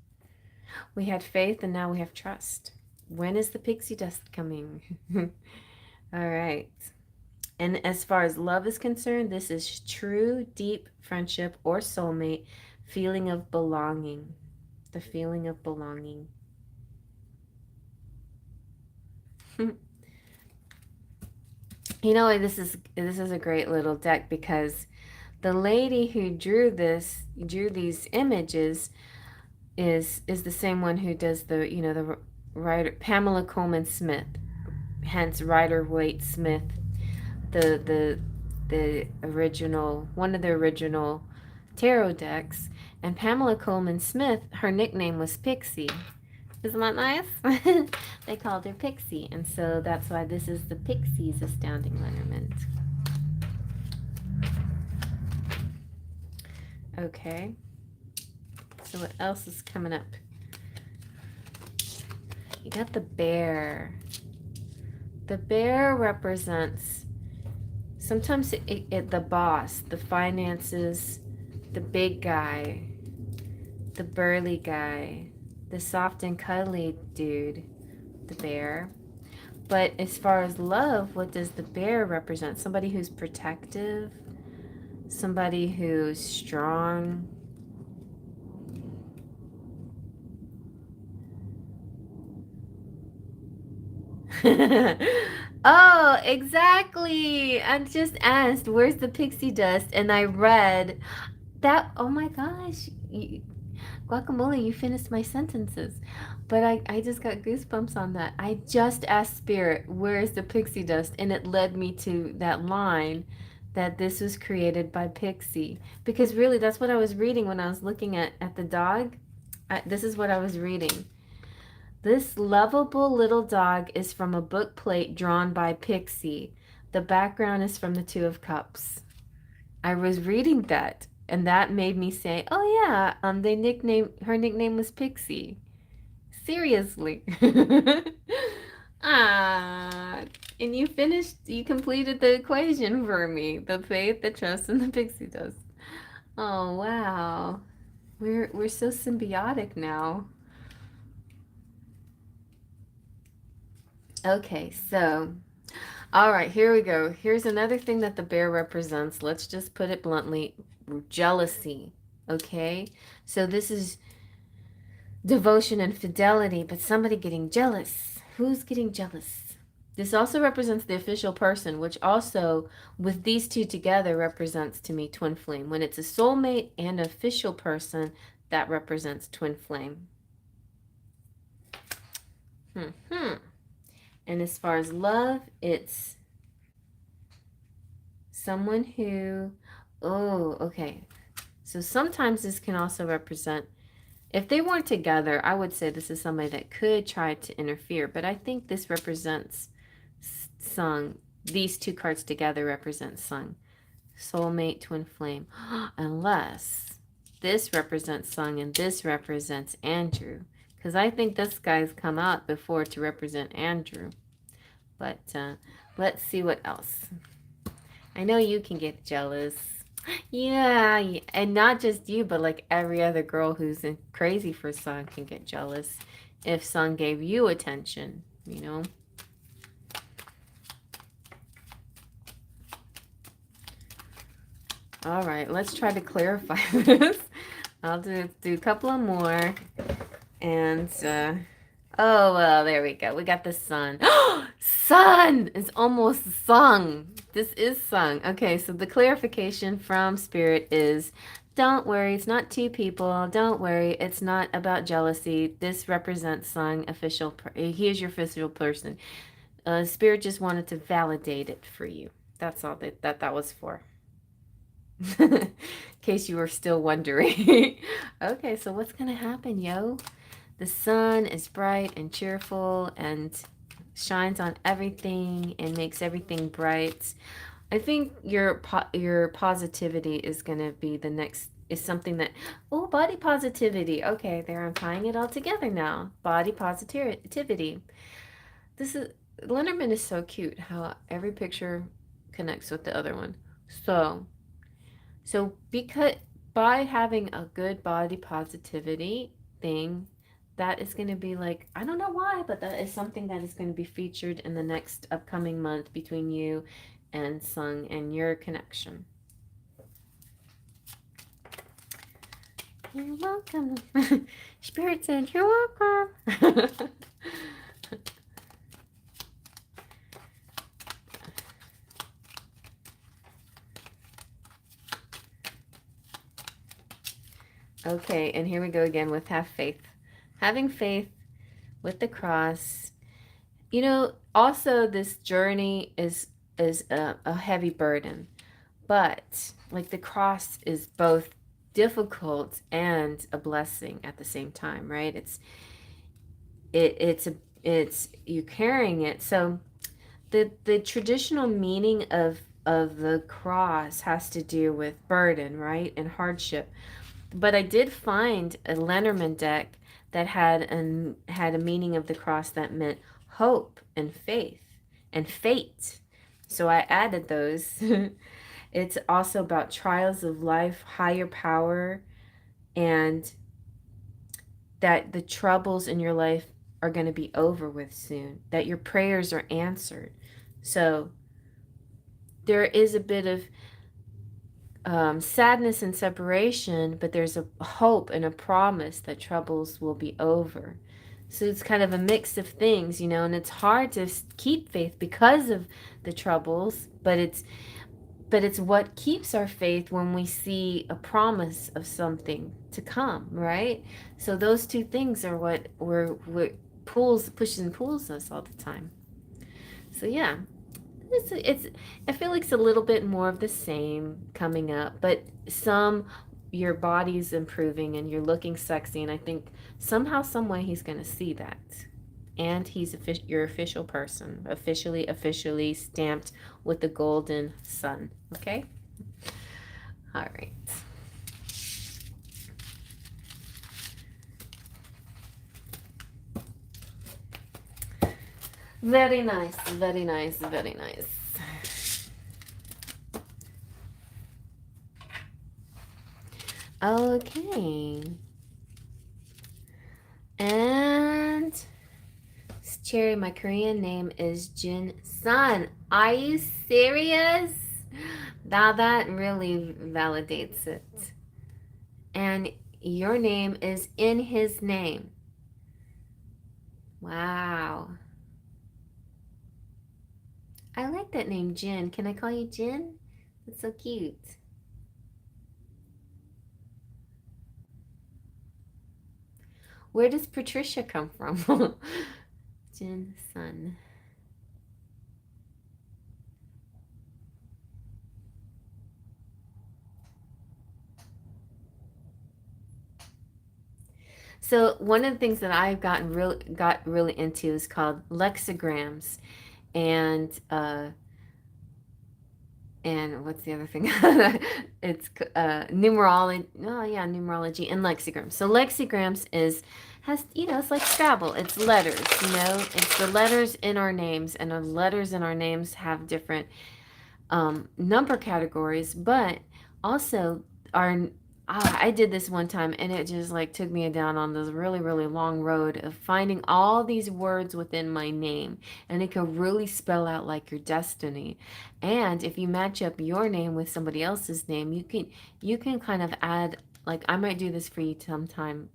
We had faith and now we have trust. When is the pixie dust coming? All right. And as far as love is concerned, this is true, deep friendship or soulmate, feeling of belonging. The feeling of belonging. This is a great little deck, because the lady who drew these images is the same one who does the writer Pamela Coleman Smith, hence Rider Waite Smith, the original, one of the original tarot decks. And Pamela Coleman Smith, her nickname was Pixie. Isn't that nice? They called her Pixie, and so that's why this is the Pixie's Astounding Lenormand. Okay, so what else is coming up? You got the bear. The bear represents sometimes the boss, the finances, the big guy, the burly guy, the soft and cuddly dude, the bear. But as far as love, what does the bear represent? Somebody who's protective, somebody who's strong. Oh, exactly. I just asked, where's the pixie dust? And I read that. Oh my gosh. Guacamole, you finished my sentences. But I just got goosebumps on that. I just asked Spirit, where's the pixie dust? And it led me to that line that this was created by Pixie. Because really, that's what I was reading when I was looking at the dog. This is what I was reading. This lovable little dog is from a book plate drawn by Pixie. The background is from the Two of Cups. I was reading that, and that made me say, "Oh yeah, they nickname her nickname was Pixie." Seriously. Ah, and you finished. You completed the equation for me: the faith, the trust, and the pixie dust. Oh wow, we're so symbiotic now. Okay, so all right, here we go. Here's another thing that the bear represents. Let's just put it bluntly: jealousy. Okay, so this is devotion and fidelity, but somebody getting jealous. Who's getting jealous? This also represents the official person, which also, with these two together, represents to me twin flame. When it's a soulmate and official person, that represents twin flame. Hmm. And as far as love, it's someone who, oh, okay. So sometimes this can also represent, if they weren't together, I would say this is somebody that could try to interfere. But I think this represents Sung. These two cards together represent Sung. Soulmate, twin flame. Unless this represents Sung and this represents Andrew. Because I think this guy's come out before to represent Andrew. But let's see what else. I know you can get jealous. Yeah, and not just you, but like every other girl who's crazy for Sung can get jealous if Sung gave you attention, you know? All right, let's try to clarify this. I'll do a couple of more. And, oh, well, there we go. We got the sun. Sun is almost sung. This is sung. Okay, so the clarification from Spirit is, don't worry, it's not two people. Don't worry, it's not about jealousy. This represents sung official. He is your official person. Spirit just wanted to validate it for you. That's all that was for. In case you were still wondering. Okay, so what's going to happen, yo? The sun is bright and cheerful and shines on everything and makes everything bright. I think your positivity is going to be the next, is something that, oh, body positivity. Okay, there, I'm tying it all together now. Body positivity. This is, Lenormand is so cute how every picture connects with the other one. So because by having a good body positivity thing, that is going to be like, I don't know why, but that is something that is going to be featured in the next upcoming month between you and Sung and your connection. You're welcome. Spirit said, you're welcome. Okay, and here we go again with have faith. Having faith with the cross. You know, also this journey is a heavy burden, but like the cross is both difficult and a blessing at the same time, right? It's you carrying it. So the traditional meaning of the cross has to do with burden, right? And hardship. But I did find a Lenormand deck that had a meaning of the cross that meant hope and faith and fate. So I added those. It's also about trials of life, higher power, and that the troubles in your life are going to be over with soon, that your prayers are answered. So there is a bit of sadness and separation, but there's a hope and a promise that troubles will be over. So it's kind of a mix of things, you know, and it's hard to keep faith because of the troubles, but it's what keeps our faith when we see a promise of something to come, right? So those two things are what pushes and pulls us all the time. So yeah, it's I feel like it's a little bit more of the same coming up, but your body's improving and you're looking sexy, and I think somehow, some way he's going to see that. And he's your official person, officially stamped with the golden sun. Okay? All right. Very nice, very nice, very nice. Okay. And Cherry, my Korean name is Jin Sun. Are you serious? Now that really validates it. And your name is in his name. Wow. I like that name, Jin. Can I call you Jin? That's so cute. Where does Patricia come from? Jin Sun. So one of the things that I've got really into is called lexigrams, and what's the other thing? It's numerology. Oh yeah, numerology and lexigrams. So lexigrams has it's like Scrabble. It's letters. It's the letters in our names, and the letters in our names have different number categories, but also I did this one time, and it just like took me down on this really, really long road of finding all these words within my name, and it could really spell out like your destiny. And if you match up your name with somebody else's name, you can kind of add, like I might do this for you sometime,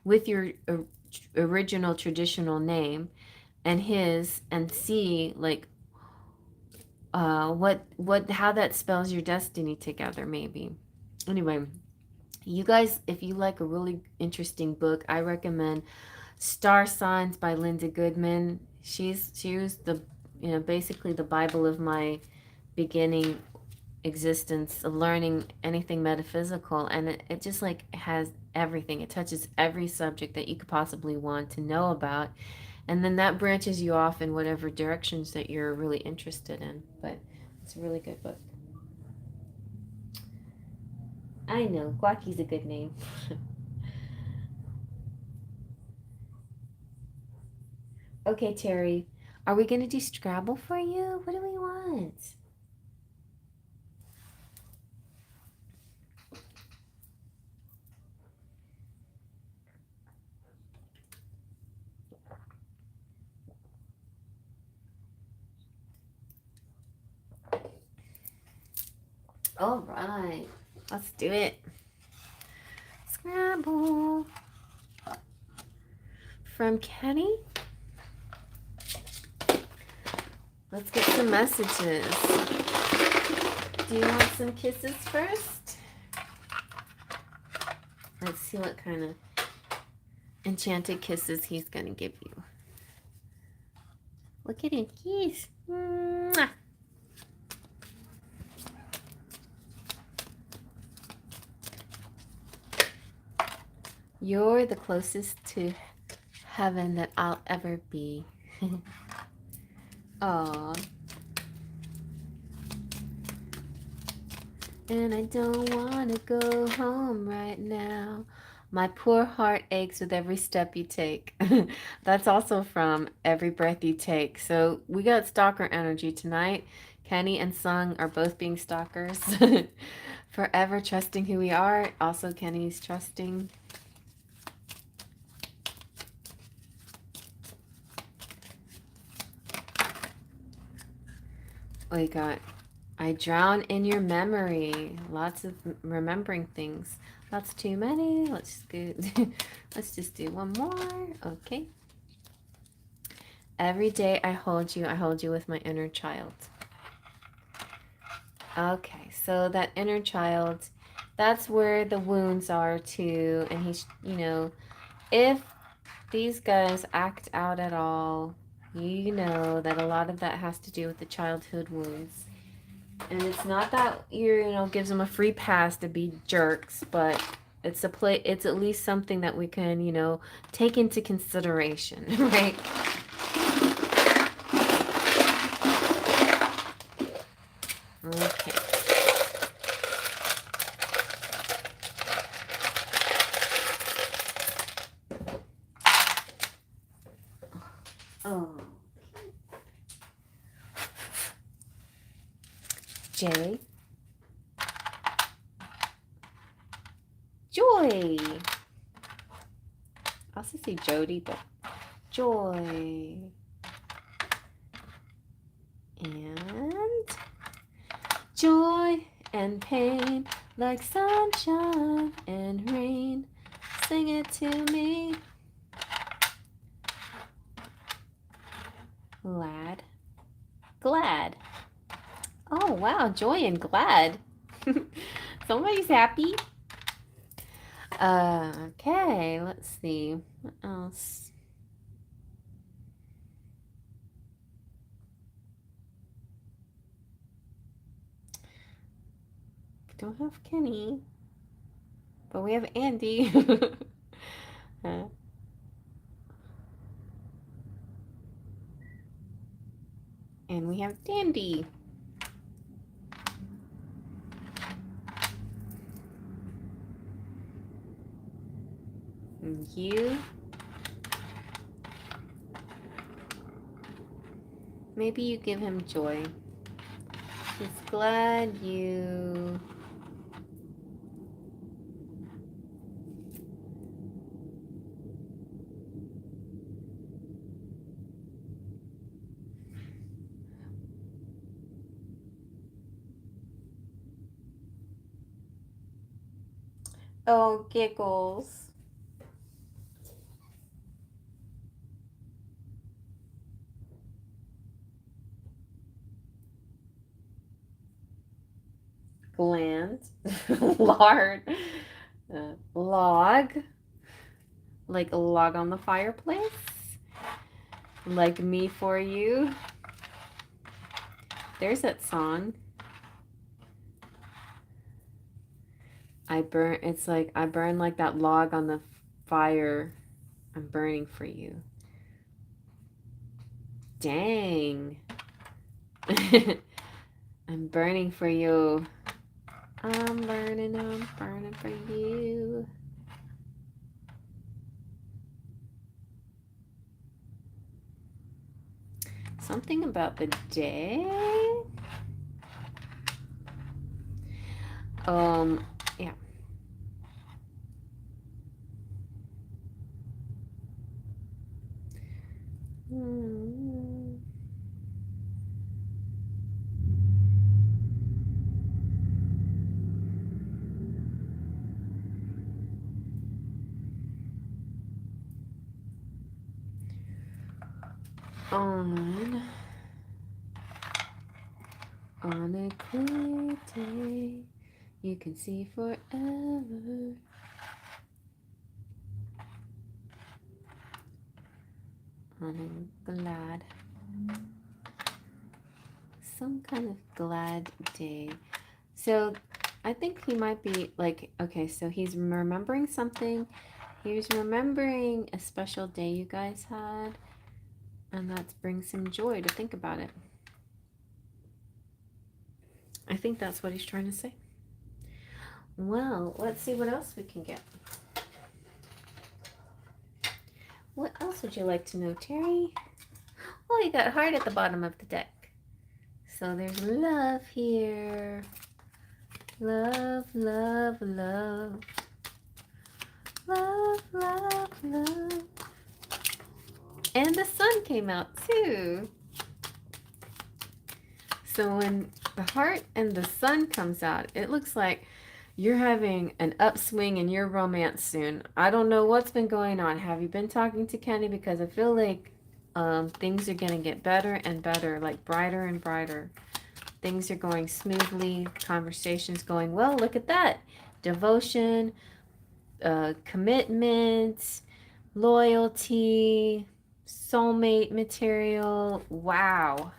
with your original traditional name and his, and see like how that spells your destiny together, maybe. Anyway, you guys, if you like a really interesting book, I recommend Star Signs by Linda Goodman. She was the basically the Bible of my beginning existence of learning anything metaphysical, and it just like has everything. It touches every subject that you could possibly want to know about, and then that branches you off in whatever directions that you're really interested in. But it's a really good book. I know, Guaki's a good name. Okay, Terry, are we going to do Scrabble for you? What do we want? All right, let's do it. Scrabble. From Kenny. Let's get some messages. Do you want some kisses first? Let's see what kind of enchanted kisses he's going to give you. Look at him. Kiss. Mwah. You're the closest to heaven that I'll ever be. Aww. And I don't want to go home right now. My poor heart aches with every step you take. That's also from Every Breath You Take. So we got stalker energy tonight. Kenny and Sung are both being stalkers. Forever trusting who we are. Also, Kenny's trusting. We got, I drown in your memory. Lots of remembering things. That's too many. Let's go. Let's just do one more. Okay. Every day I hold you with my inner child. Okay, so that inner child, that's where the wounds are too. And he's, you know, if these guys act out at all, you know that a lot of that has to do with the childhood wounds. And it's not that you're, you know, gives them a free pass to be jerks, but it's at least something that we can, you know, take into consideration, right? Okay. Oh. J. Joy. I also see Jody, but joy. And joy and pain, like sunshine and rain. Sing it to me. Glad. Glad. Oh, wow. Joy and glad. Somebody's happy. Okay. Let's see. What else? We don't have Kenny. But we have Andy. And we have Dandy. And you. Maybe you give him joy. He's glad you... Oh, giggles. Gland. Lard. Log. Like a log on the fireplace. Like me for you. There's that song. I burn, it's like, I burn like that log on the fire. I'm burning for you. Dang. I'm burning for you. I'm burning for you. Something about the day. Yeah. On a clear day, you can see forever. On a glad, some kind of glad day. So I think he might be like, okay, so he's remembering something. He's remembering a special day you guys had, and that brings him joy to think about it. I think that's what he's trying to say. Well, let's see what else we can get. What else would you like to know, Terry? Oh, you got heart at the bottom of the deck. So there's love here. Love, love, love. Love, love, love. And the sun came out too. So when the heart and the sun comes out, it looks like you're having an upswing in your romance soon. I don't know what's been going on. Have you been talking to Kenny? Because I feel like things are going to get better and better, like brighter and brighter. Things are going smoothly. Conversation's going well. Look at that. Devotion, commitment, loyalty, soulmate material. Wow.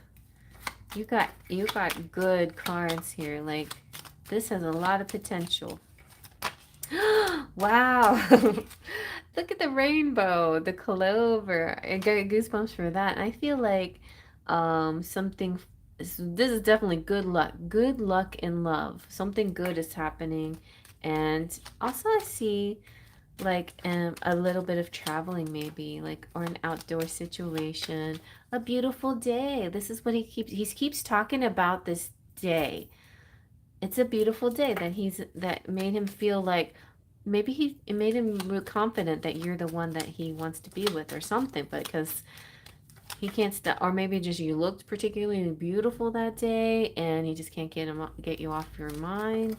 You got good cards here. Like this has a lot of potential. Wow. Look at the rainbow, the clover. I got goosebumps for that. And I feel like something this is definitely good luck. Good luck in love. Something good is happening. And also I see like a little bit of traveling maybe, like or an outdoor situation. A beautiful day. This is what he keeps talking about this day. It's a beautiful day that made him feel like maybe it made him real confident that you're the one that he wants to be with or something, but because he can't stop, or maybe just you looked particularly beautiful that day and he just can't get you off your mind.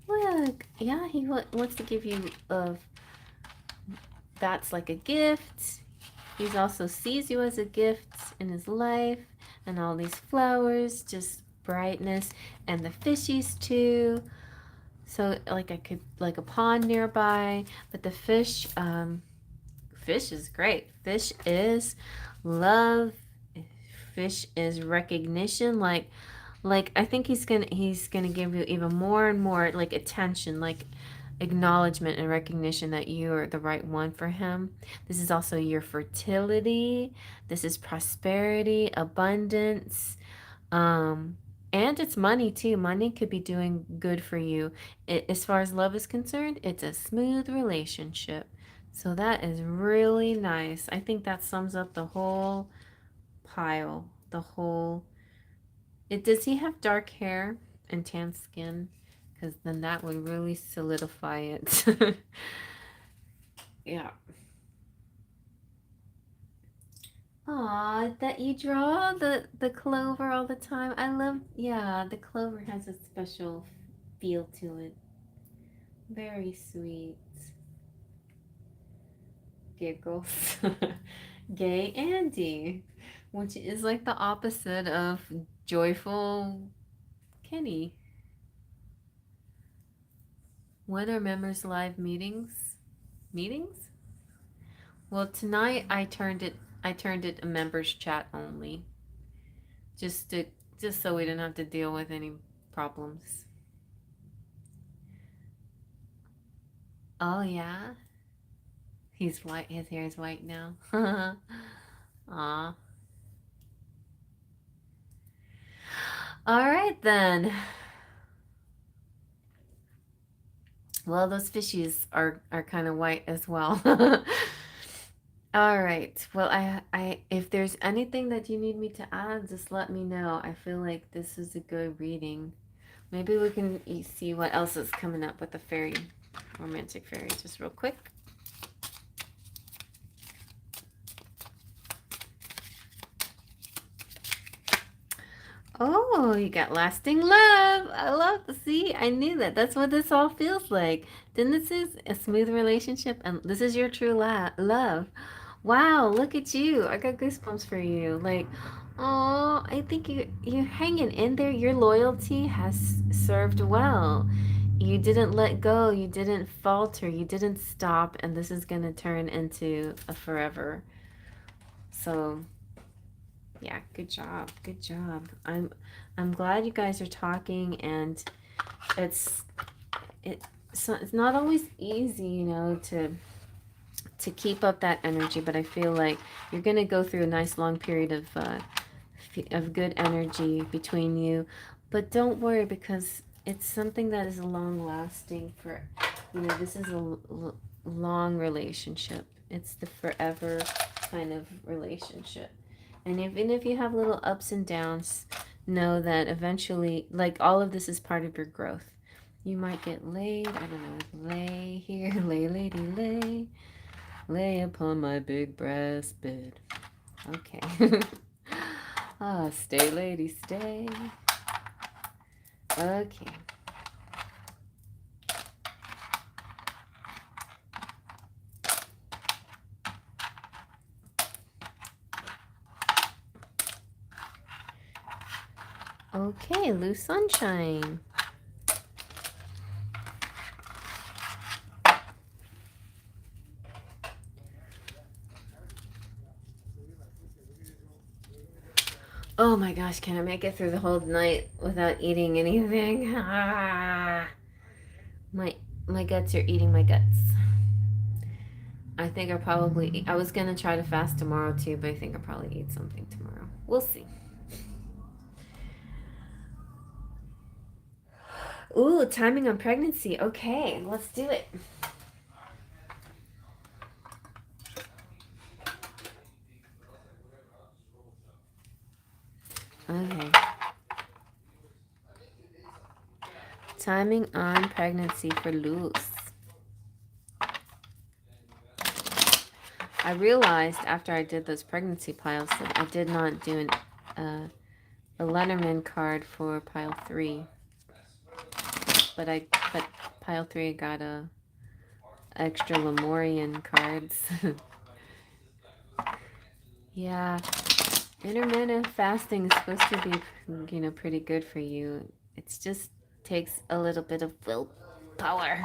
Look, yeah, he wants to give you that's like a gift. He's also sees you as a gift in his life, and all these flowers, just brightness, and the fishies too. So like I could like a pond nearby, but the fish is great. Fish is love. Fish is recognition. Like I think he's gonna give you even more and more like attention, like acknowledgement and recognition that you are the right one for him. This is also your fertility. This is prosperity, abundance, um, and it's money too. Money could be doing good for you. As far as love is concerned, it's a smooth relationship. So that is really nice. I think that sums up the whole pile. The whole. Does he have dark hair and tan skin? Because then that would really solidify it. Yeah. Aw, that you draw the clover all the time. I love, yeah, the clover has a special feel to it. Very sweet. Giggles. Gay Andy, which is like the opposite of joyful Kenny. When are members live meetings? Meetings? Well, tonight I turned it a members chat only. Just to just so we didn't have to deal with any problems. Oh yeah. He's white. His hair is white now. Aw. All right then. Well, those fishies are kind of white as well. All right. Well, if there's anything that you need me to add, just let me know. I feel like this is a good reading. Maybe we can see what else is coming up with the fairy, romantic fairy, just real quick. Oh, you got lasting love. I love to see. I knew that. That's what this all feels like. Didn't this is a smooth relationship, and this is your true love. Wow, look at you. I got goosebumps for you. Like, oh, I think you're hanging in there. Your loyalty has served well. You didn't let go. You didn't falter. You didn't stop, and this is gonna turn into a forever. So yeah, good job. Good job. I'm glad you guys are talking, and it's it's not always easy, to keep up that energy, but I feel like you're going to go through a nice long period of good energy between you. But don't worry, because it's something that is long lasting for, this is a long relationship. It's the forever kind of relationship. And even if you have little ups and downs, know that eventually, like, all of this is part of your growth. You might get laid, I don't know, lay here, lay lady, lay upon my big brass bed. Okay. Ah, stay, lady, stay. Okay. Okay, loose sunshine. Oh my gosh, can I make it through the whole night without eating anything? Ah, my guts are eating my guts. I think I was gonna try to fast tomorrow too, but I think I'll probably eat something tomorrow. We'll see. Ooh, timing on pregnancy. Okay, let's do it. Okay. Timing on pregnancy for loose. I realized after I did those pregnancy piles that I did not do a Lenormand card for pile 3. But pile 3 got extra Lemurian cards. Yeah, intermittent fasting is supposed to be, pretty good for you. It just takes a little bit of willpower.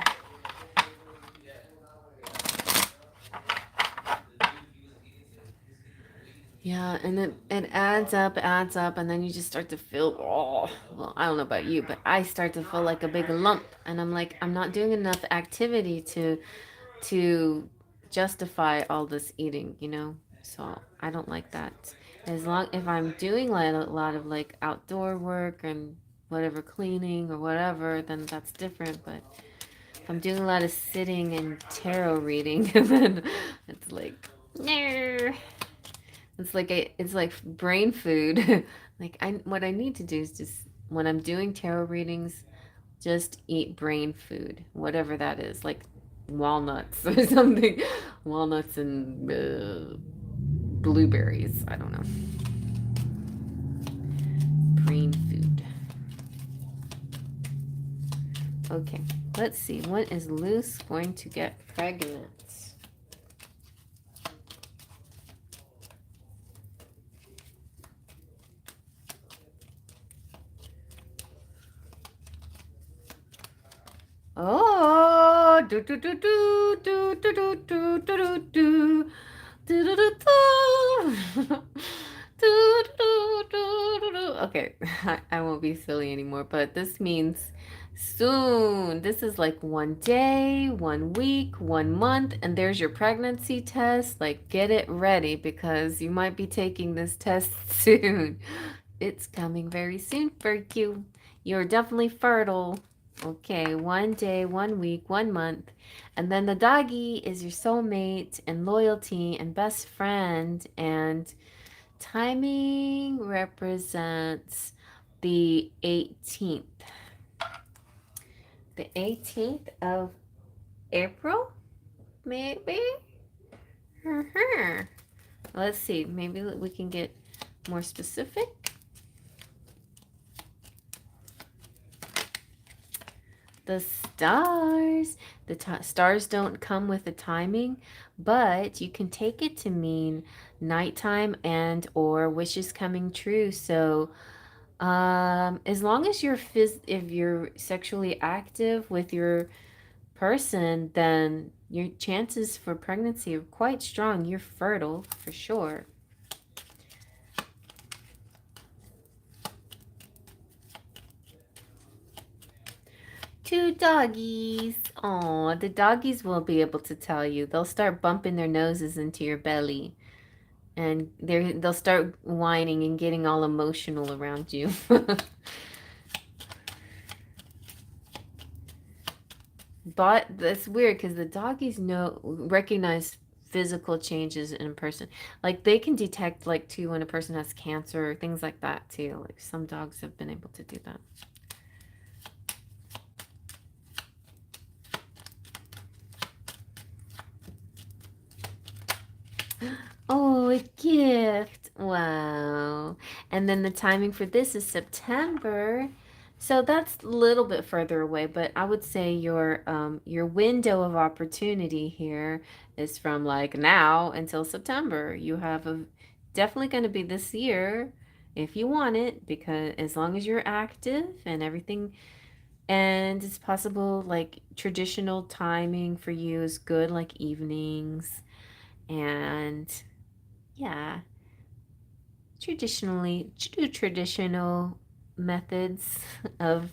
Yeah, and it adds up, and then you just start to feel, oh, well, I don't know about you, but I start to feel like a big lump, and I'm like, I'm not doing enough activity to justify all this eating. So I don't like that. If I'm doing like a lot of like outdoor work and whatever cleaning or whatever, then that's different. But if I'm doing a lot of sitting and tarot reading, then it's like, no. It's like brain food. Like what I need to do is just when I'm doing tarot readings, just eat brain food, whatever that is, like walnuts or something, walnuts and blueberries. I don't know. Brain food. Okay, let's see. When is Luce going to get pregnant? Oh, do do do do do do do do do do do do do do. Okay, I won't be silly anymore, but this means soon. This is like 1 day, 1 week, 1 month, and there's your pregnancy test. Like, get it ready because you might be taking this test soon. It's coming very soon for you. You're definitely fertile. Okay, 1 day, 1 week, 1 month. And then the doggy is your soulmate and loyalty and best friend. And timing represents the 18th. The 18th of April, maybe? Let's see. Maybe we can get more specific. The stars. The stars don't come with a timing, but you can take it to mean nighttime and or wishes coming true. So as long as if you're sexually active with your person, then your chances for pregnancy are quite strong. You're fertile for sure. Two doggies. Aw, the doggies will be able to tell you. They'll start bumping their noses into your belly. And they'll start whining and getting all emotional around you. But that's weird because the doggies recognize physical changes in a person. Like they can detect like too when a person has cancer or things like that too. Like some dogs have been able to do that. Oh, a gift. Wow. And then the timing for this is September. So that's a little bit further away, but I would say your window of opportunity here is from like now until September. You have a definitely going to be this year if you want it, because as long as you're active and everything, and it's possible like traditional timing for you is good, like evenings, and yeah, traditional methods of,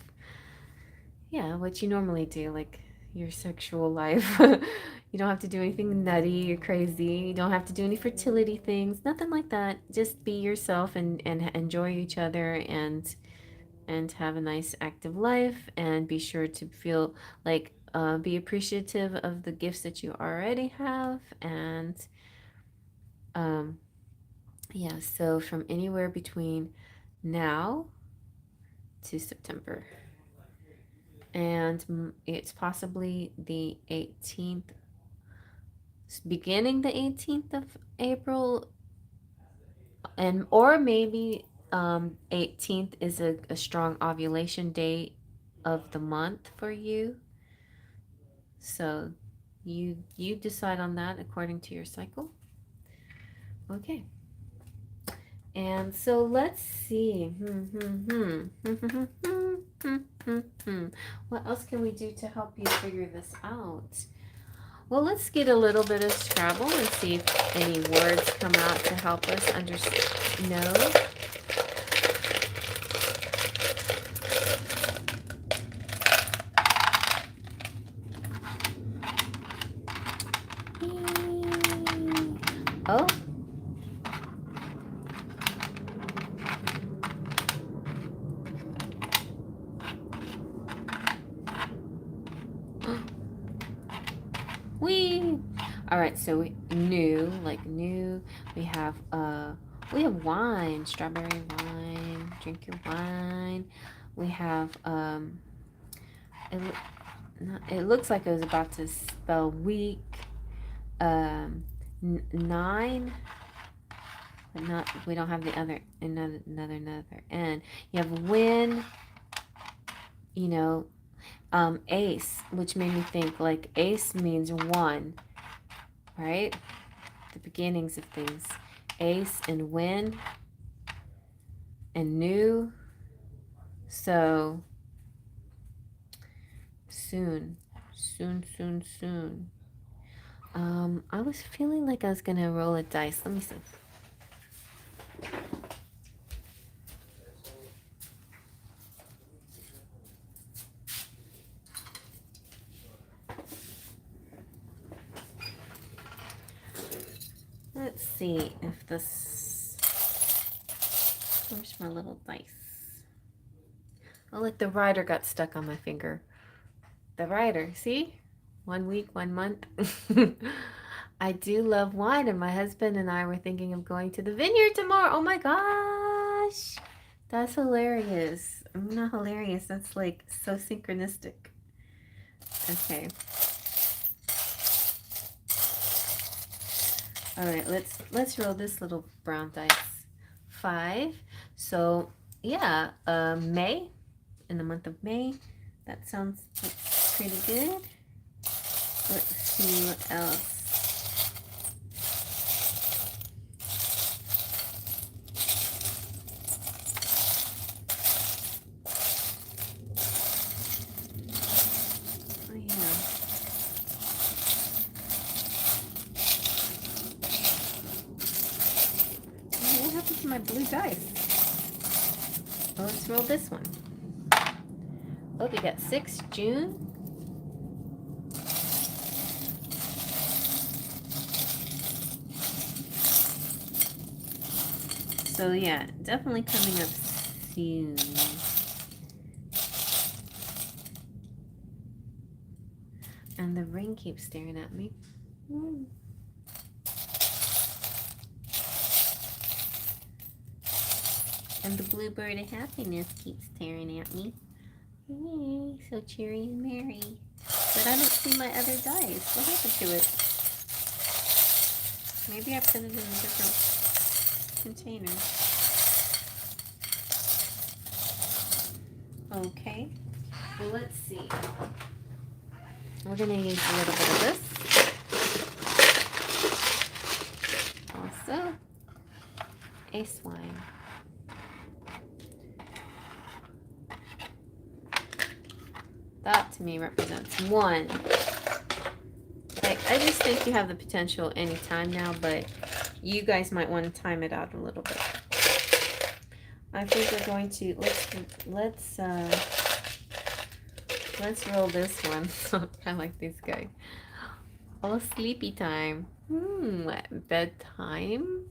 yeah, what you normally do, like your sexual life. You don't have to do anything nutty or crazy. You don't have to do any fertility things, nothing like that. Just be yourself and enjoy each other and have a nice active life, and be sure to feel like be appreciative of the gifts that you already have. And um, yeah, so from anywhere between now to September. And it's possibly the 18th, beginning the 18th of April, and or maybe 18th is a strong ovulation date of the month for you. So you decide on that according to your cycle. Okay. And so let's see. What else can we do to help you figure this out? Well, let's get a little bit of Scrabble and see if any words come out to help us know. Oh. Wee. All right, so new, we have wine, strawberry wine, drink your wine. We have it looks like it was about to spell week. 9, but not, we don't have the other another N. You have win, you know, ace, which made me think like ace means 1, right? The beginnings of things. Ace and win and new. So soon. I was feeling like I was gonna roll a dice. Let me see. Let's see if this... Where's my little dice? Oh, look, the rider got stuck on my finger. The rider, see? 1 week, 1 month. I do love wine, and my husband and I were thinking of going to the vineyard tomorrow. Oh my gosh. That's hilarious. Not hilarious. That's like so synchronistic. Okay. All right, let's roll this little brown dice. 5. So yeah, May, in the month of May. That's pretty good. Let's see what else. Oh yeah. What happened to my blue dice? Well, let's roll this one. Oh, we got 6, June. So yeah, definitely coming up soon. And the ring keeps staring at me. And the bluebird of happiness keeps staring at me. Yay, so cheery and merry. But I don't see my other dice. What happened to it? Maybe I put it in a different container. Okay. Well, let's see. We're going to use a little bit of this. Also, a swine. That to me represents one. Like, I just think you have the potential anytime now, but you guys might want to time it out a little bit. I think we're going to let's roll this one. I like these guys. Oh, sleepy time. Bedtime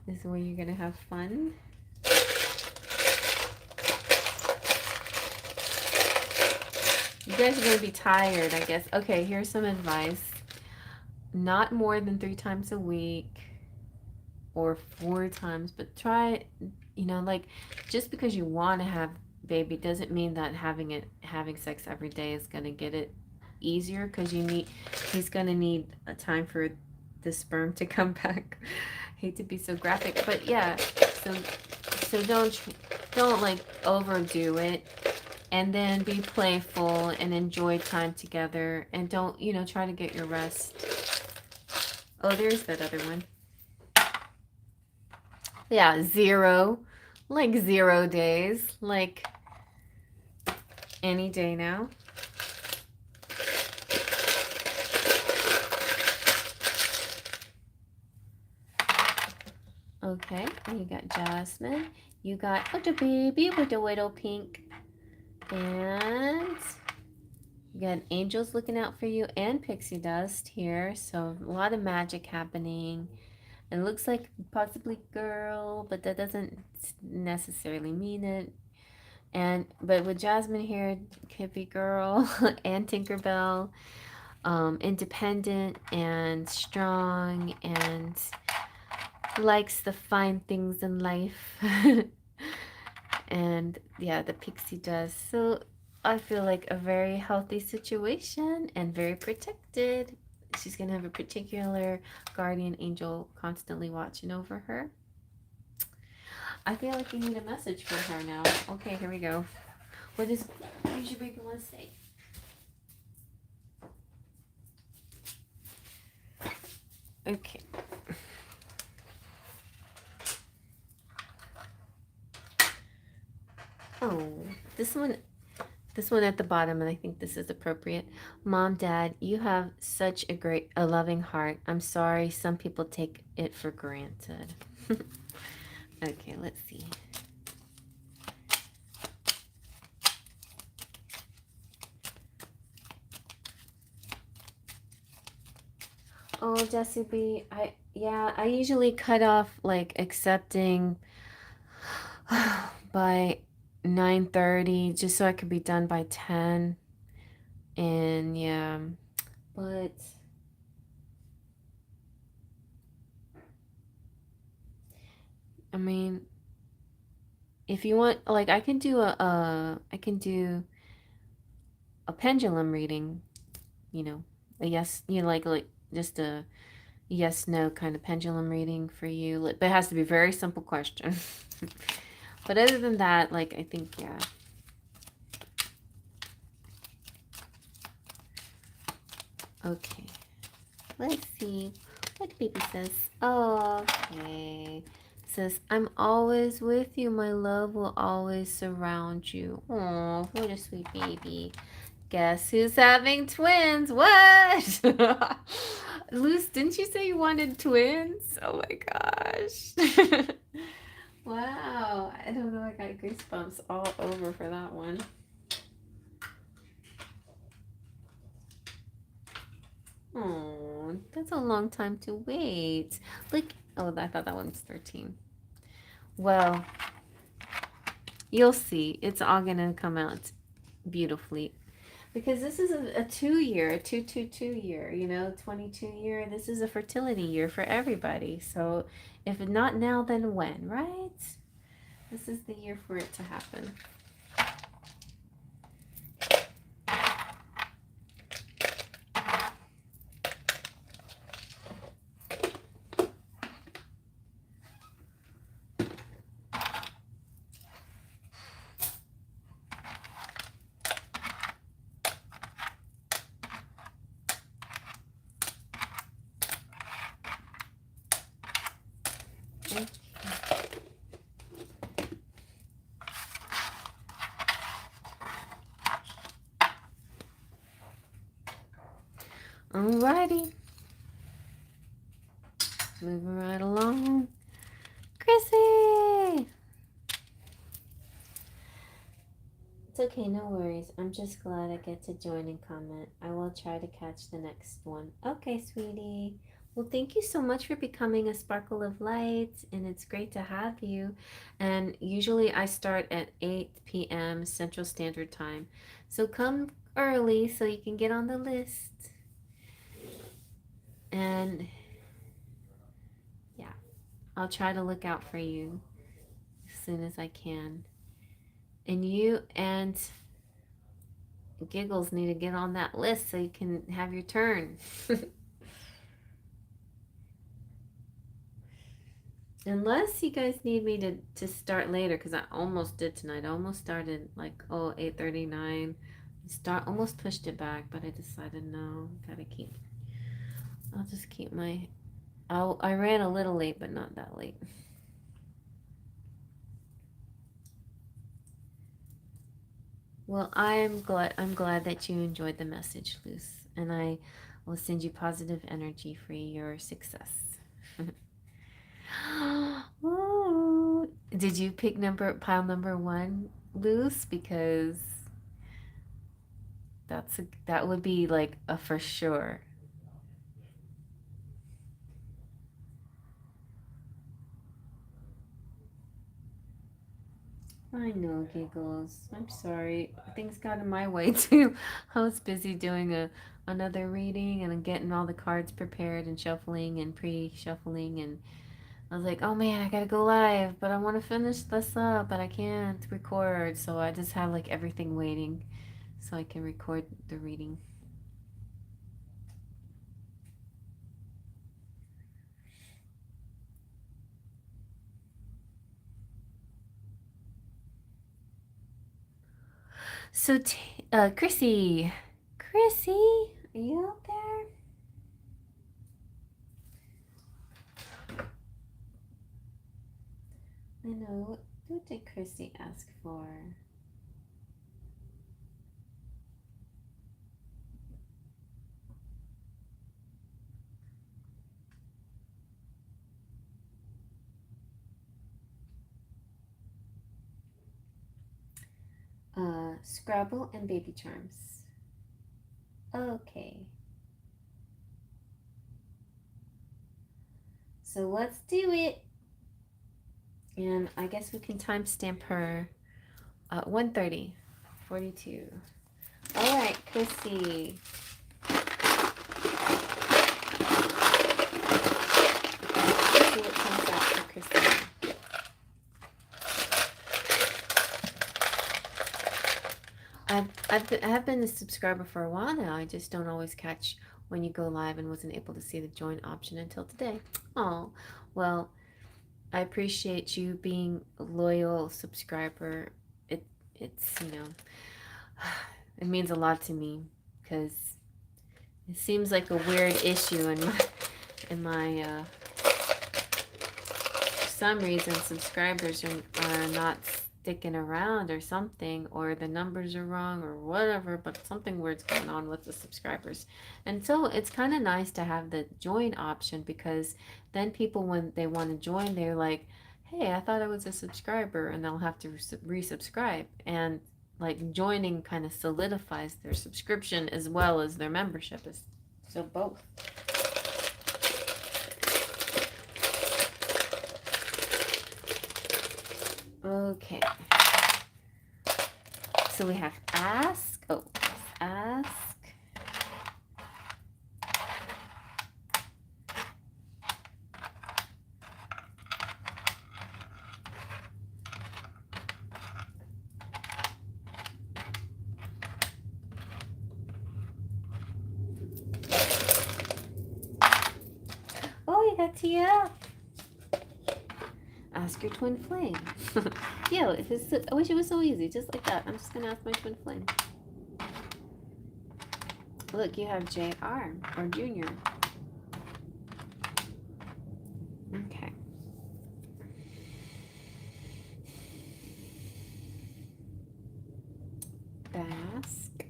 is where you're gonna have fun. You guys are gonna be tired, I guess. Okay, here's some advice. Not more than 3 times a week or 4 times, but try, you know, like, just because you want to have baby doesn't mean that having sex every day is gonna get it easier, because he's gonna need a time for the sperm to come back. Hate to be so graphic, but yeah, so don't like overdo it, and then be playful and enjoy time together, and don't, you know, try to get your rest. Oh, there's that other one. Yeah, 0, like 0 days, like any day now. Okay, and you got Jasmine. You got little baby with the little pink. And you got angels looking out for you and pixie dust here. So a lot of magic happening. It looks like possibly girl, but that doesn't necessarily mean it. But with Jasmine here, it could be girl and Tinkerbell. Independent and strong and likes the fine things in life. And yeah, the pixie does. So I feel like a very healthy situation and very protected. She's gonna have a particular guardian angel constantly watching over her. I feel like you need a message for her now. Okay, here we go. What does your baby want to say? Okay. Oh, this one at the bottom, and I think this is appropriate. Mom, Dad, you have such a loving heart. I'm sorry some people take it for granted. Okay, let's see. Oh, Jessie B, I usually cut off like accepting by 9:30 just so I could be done by 10. And yeah, but I mean, if you want, like, I can do a pendulum reading, you know, a yes, you know, like just a yes no kind of pendulum reading for you, but it has to be a very simple question. But other than that, like, I think, yeah. Okay, let's see what baby says. Okay, it says, I'm always with you, my love will always surround you. Oh, what a sweet baby. Guess who's having twins? What? Luce, didn't you say you wanted twins? Oh my gosh. Wow. I don't know. I got goosebumps all over for that one. Oh, that's a long time to wait. Like, oh, I thought that one was 13. Well, you'll see. It's all going to come out beautifully. Because this is a 2-year, a 222 year, you know, 22 year. This is a fertility year for everybody. So if not now, then when, right? This is the year for it to happen. Alrighty. Moving right along. Chrissy! It's okay, no worries. I'm just glad I get to join and comment. I will try to catch the next one. Okay, sweetie. Well, thank you so much for becoming a Sparkle of Light, and it's great to have you. And usually I start at 8 p.m. Central Standard Time. So come early so you can get on the list. And yeah, I'll try to look out for you as soon as I can. And you and Giggles need to get on that list so you can have your turn. Unless you guys need me to start later, because I almost did tonight. I almost started like 8:39. Almost pushed it back, but I decided no, I'll just keep I ran a little late, but not that late. Well, I'm glad that you enjoyed the message, Luce, and I will send you positive energy for your success. Ooh. Did you pick pile number 1, Luce? Because that would be like a for sure. I know, Giggles. I'm sorry. Things got in my way too. I was busy doing another reading and getting all the cards prepared and shuffling and pre-shuffling, and I was like, oh man, I gotta go live, but I want to finish this up, but I can't record, so I just have like everything waiting so I can record the reading. So, Chrissy, are you out there? I know. What did Chrissy ask for? Scrabble and baby charms. Okay. So let's do it. And I guess we can timestamp her 1:30, 42. All right, Chrissy. Let's see what comes out for Chrissy. I have been a subscriber for a while now. I just don't always catch when you go live and wasn't able to see the join option until today. Oh, well, I appreciate you being a loyal subscriber. It's it means a lot to me because it seems like a weird issue in my for some reason subscribers are not sticking around or something, or the numbers are wrong or whatever, but something weird's going on with the subscribers. And so it's kind of nice to have the join option, because then people, when they want to join, they're like, hey, I thought I was a subscriber, and they'll have to resubscribe. And like joining kind of solidifies their subscription as well as their membership, is so both. Okay. So we have ask. Oh, ask. Oh, you got Tia. Ask your twin flame. Yo, I wish it was so easy, just like that. I'm just gonna ask my twin flame. Look, you have JR or Junior. Okay. Ask.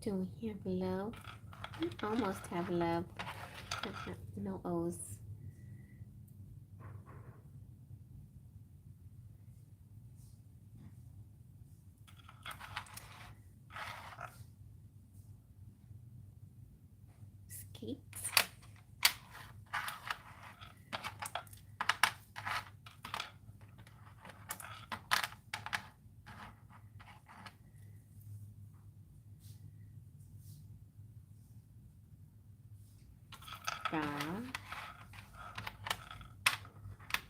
Do we have love? We almost have love. No O's. Skates. Bra.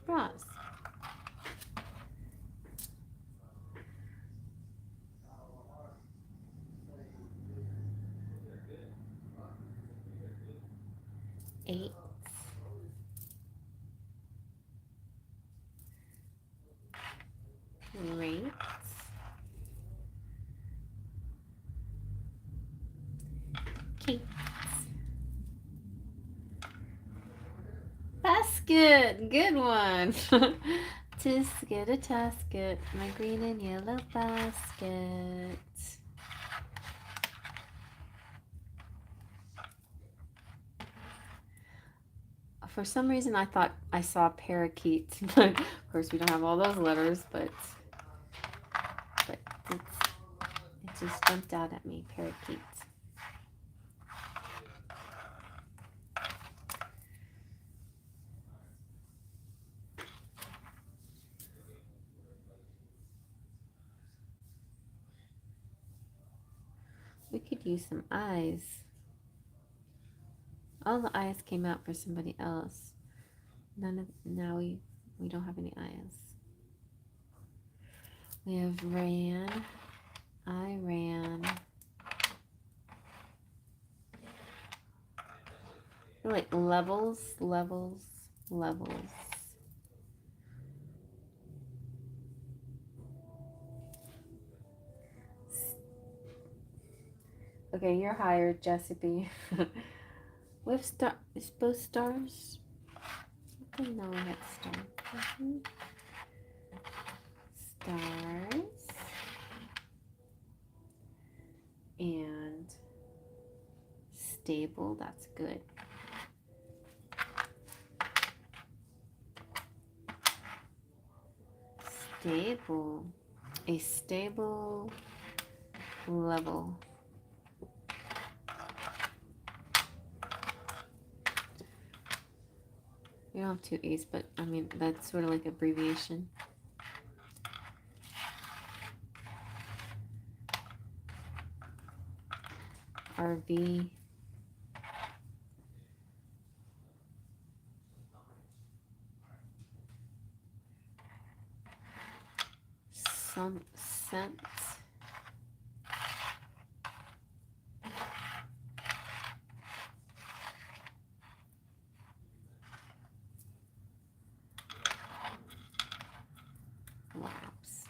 Bras. Eight. Rates. Cakes. Basket. Good one. Tisket a tasket. My green and yellow basket. For some reason, I thought I saw parakeet. Of course, we don't have all those letters, but it just jumped out at me. Parakeet. We could use some eyes. All the eyes came out for somebody else. Now we don't have any eyes. We have ran. I ran. Like levels. Okay, you're hired, Jessica. We have both stars. I didn't know we had stars. Stars. And stable, that's good. Stable. A stable level. We don't have two A's, but I mean, that's sort of like abbreviation. RV. Some sense. Laps.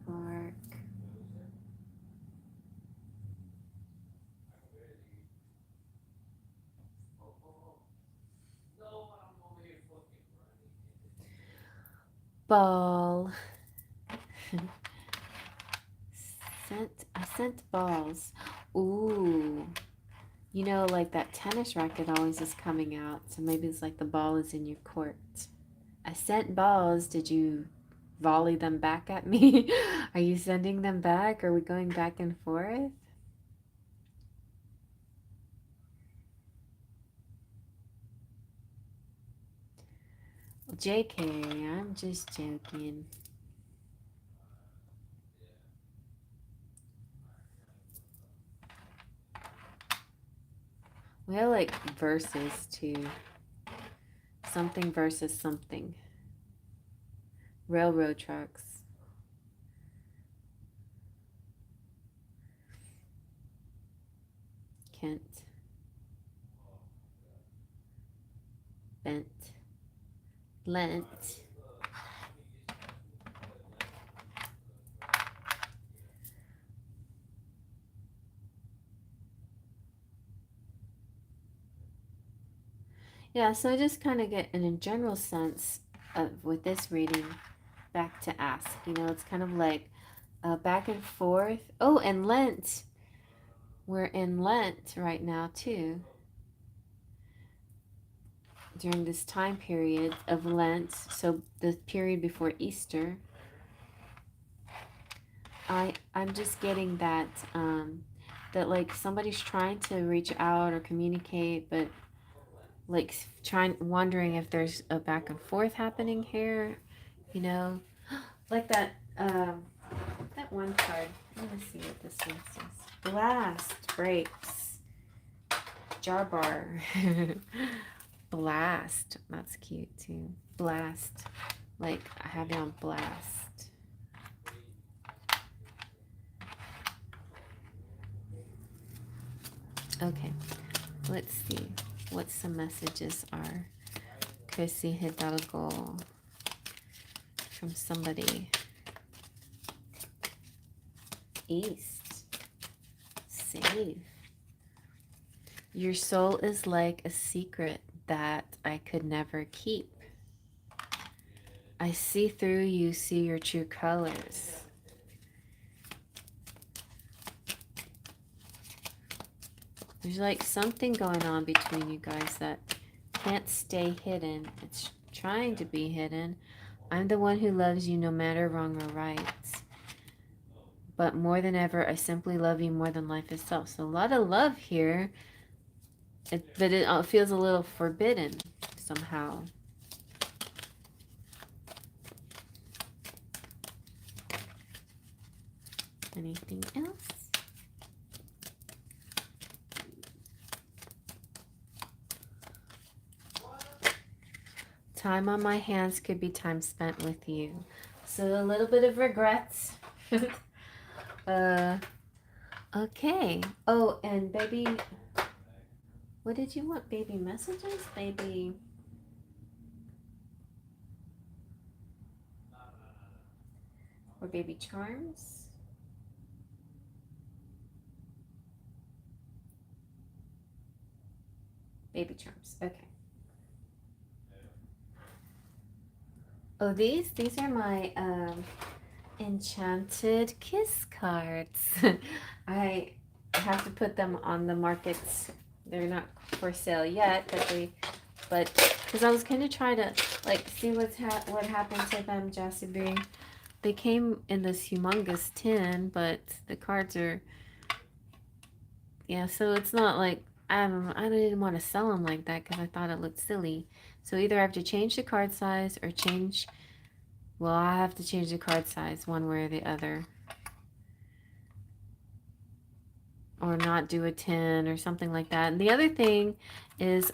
Arc. Ball. I sent balls. Ooh. You know, like that tennis racket always is coming out. So maybe it's like the ball is in your court. I sent balls. Did you volley them back at me? Are you sending them back? Are we going back and forth? JK, I'm just joking. We have like verses too. Something versus something. Railroad tracks. Kent. Bent. Lent. Yeah, so I just kind of get in a general sense of with this reading back to ask. You know, it's kind of like back and forth. Oh, and Lent. We're in Lent right now too. During this time period of Lent, so the period before Easter, I'm just getting that that like somebody's trying to reach out or communicate, but like wondering if there's a back and forth happening here, you know, like that one card. Let me see what this one says. Blast breaks jar bar. Blast. That's cute too. Blast. Like I have it on blast. Okay. Let's see what some messages are. Kasi Hidalgo from somebody. East. Save. Your soul is like a secret that I could never keep. I see through you, see your true colors. There's like something going on between you guys that can't stay hidden. It's trying to be hidden. I'm the one who loves you no matter wrong or right. But more than ever, I simply love you more than life itself. So a lot of love here, but it feels a little forbidden somehow. Anything else? Time on my hands could be time spent with you. So a little bit of regrets. Okay. Oh, and baby, what did you want? Baby messages? Baby. Or baby charms? Baby charms. Okay. Oh, these are my enchanted kiss cards. I have to put them on the markets. They're not for sale yet, but because I was gonna try to like see what happened to them, Jessie B. They came in this humongous tin, but the cards are, yeah, so it's not like I didn't want to sell them like that because I thought it looked silly. So either I have to change the card size or change, well, I have to change the card size one way or the other. Or not do a 10 or something like that. And the other thing is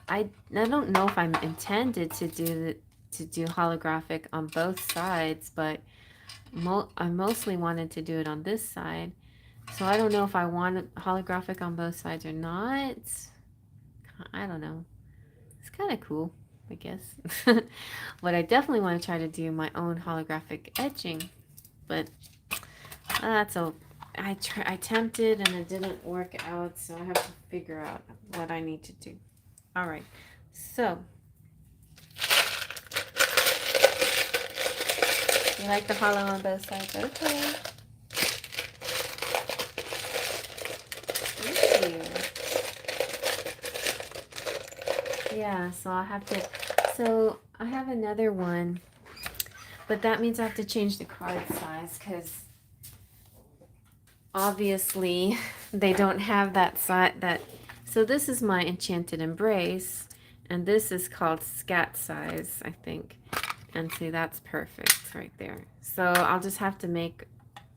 I don't know if I'm intended to do holographic on both sides, but I mostly wanted to do it on this side. So I don't know if I want holographic on both sides or not. I don't know. It's kind of cool, I guess. But I definitely want to try to do my own holographic etching. But that's I attempted and it didn't work out, so I have to figure out what I need to do. All right. So, you like the hollow on both sides? Okay. Thank you. Yeah, so I have to, so I have another one, but that means I have to change the card size because obviously they don't have that size, so this is my Enchanted Embrace, and this is called Scat Size, I think. And see, that's perfect right there. So I'll just have to make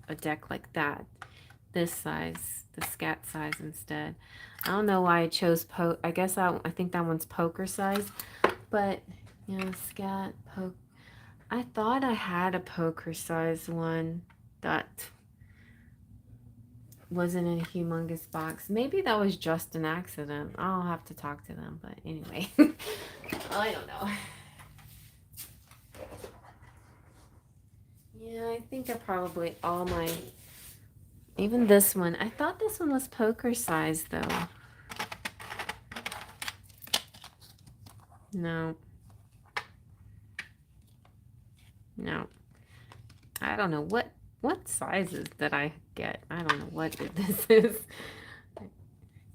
a deck like that. This size, the Scat size instead. I don't know why I chose I guess I think that one's poker size. But, yeah, Scat, poke. I thought I had a poker size one that wasn't in a humongous box. Maybe that was just an accident. I'll have to talk to them. But anyway, I don't know. Yeah, I think I probably even this one. I thought this one was poker size though. No. No. I don't know what sizes did I get. I don't know what this is.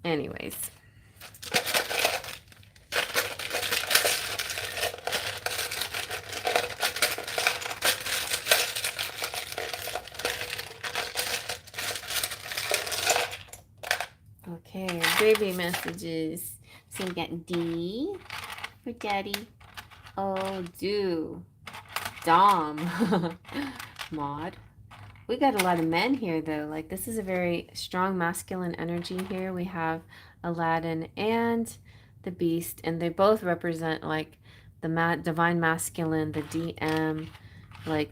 Anyways. Okay, baby messages. So we got D for Daddy. Oh, do. Dom. Maud. We got a lot of men here, though. Like, this is a very strong masculine energy here. We have Aladdin and the Beast, and they both represent, like, the divine masculine, the DM, like,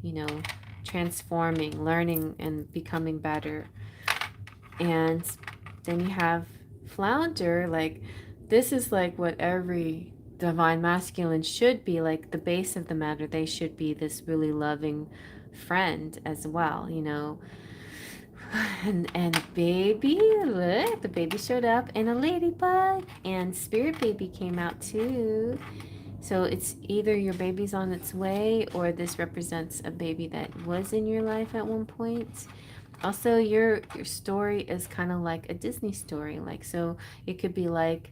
you know, transforming, learning, and becoming better. And then you have Flounder, like, this is like what every divine masculine should be, like the base of the matter. They should be this really loving friend as well, you know. And baby, look, the baby showed up, and a ladybug, and Spirit Baby came out too. So it's either your baby's on its way, or this represents a baby that was in your life at one point. Also, your story is kind of like a Disney story. Like, so it could be like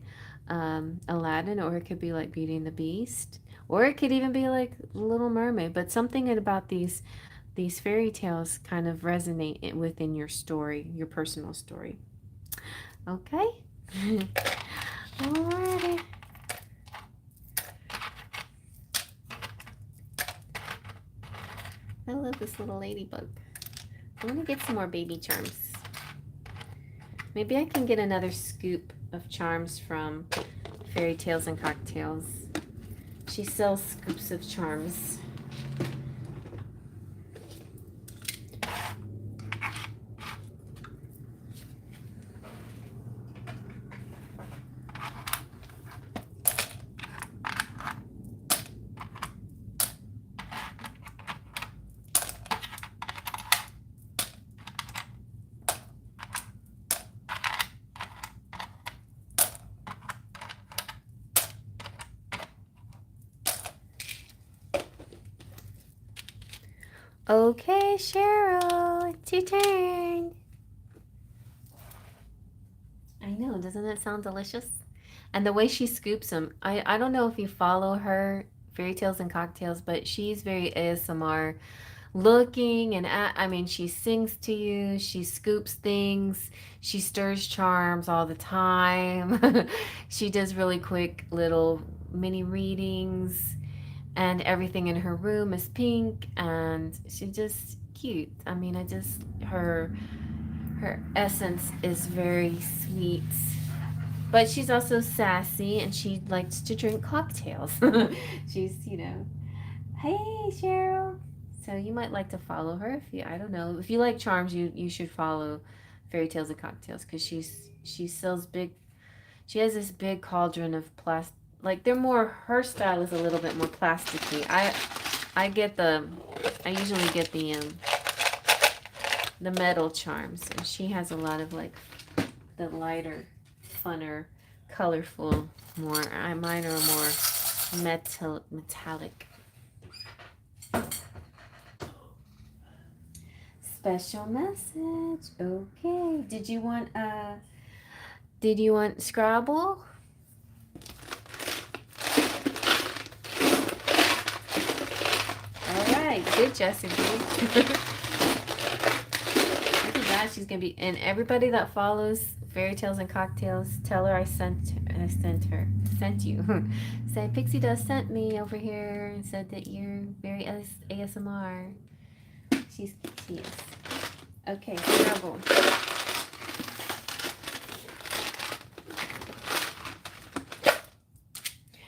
Aladdin, or it could be like Beauty and the Beast, or it could even be like Little Mermaid. But something about these fairy tales kind of resonate within your story, your personal story. Okay. Alrighty. I love this little ladybug. I want to get some more baby charms. Maybe I can get another scoop of charms from Fairy Tales and Cocktails. She sells scoops of charms. Okay, Cheryl, it's your turn. I know, doesn't that sound delicious? And the way she scoops them, I don't know if you follow her, Fairy Tales and Cocktails, but she's very ASMR looking, and I mean, she sings to you, she scoops things, she stirs charms all the time. She does really quick little mini readings, and everything in her room is pink, and she's just cute. I mean, her essence is very sweet, but she's also sassy, and she likes to drink cocktails. She's, you know, hey Cheryl. So you might like to follow her if you, I don't know, if you like charms, you should follow Fairy Tales and Cocktails, because she sells big. She has this big cauldron of plastic. Like, they're more, her style is a little bit more plasticky. I usually get the metal charms, and she has a lot of like the lighter, funner, colorful, more. Mine are more metallic. Special message. Okay. Did you want Scrabble? All right. Good, Jessica. Look at that. She's gonna be, and everybody that follows Fairy Tales and Cocktails, tell her I sent you. Say Pixie Dust sent me over here and said that you're very ASMR. She is. Okay, Scrabble.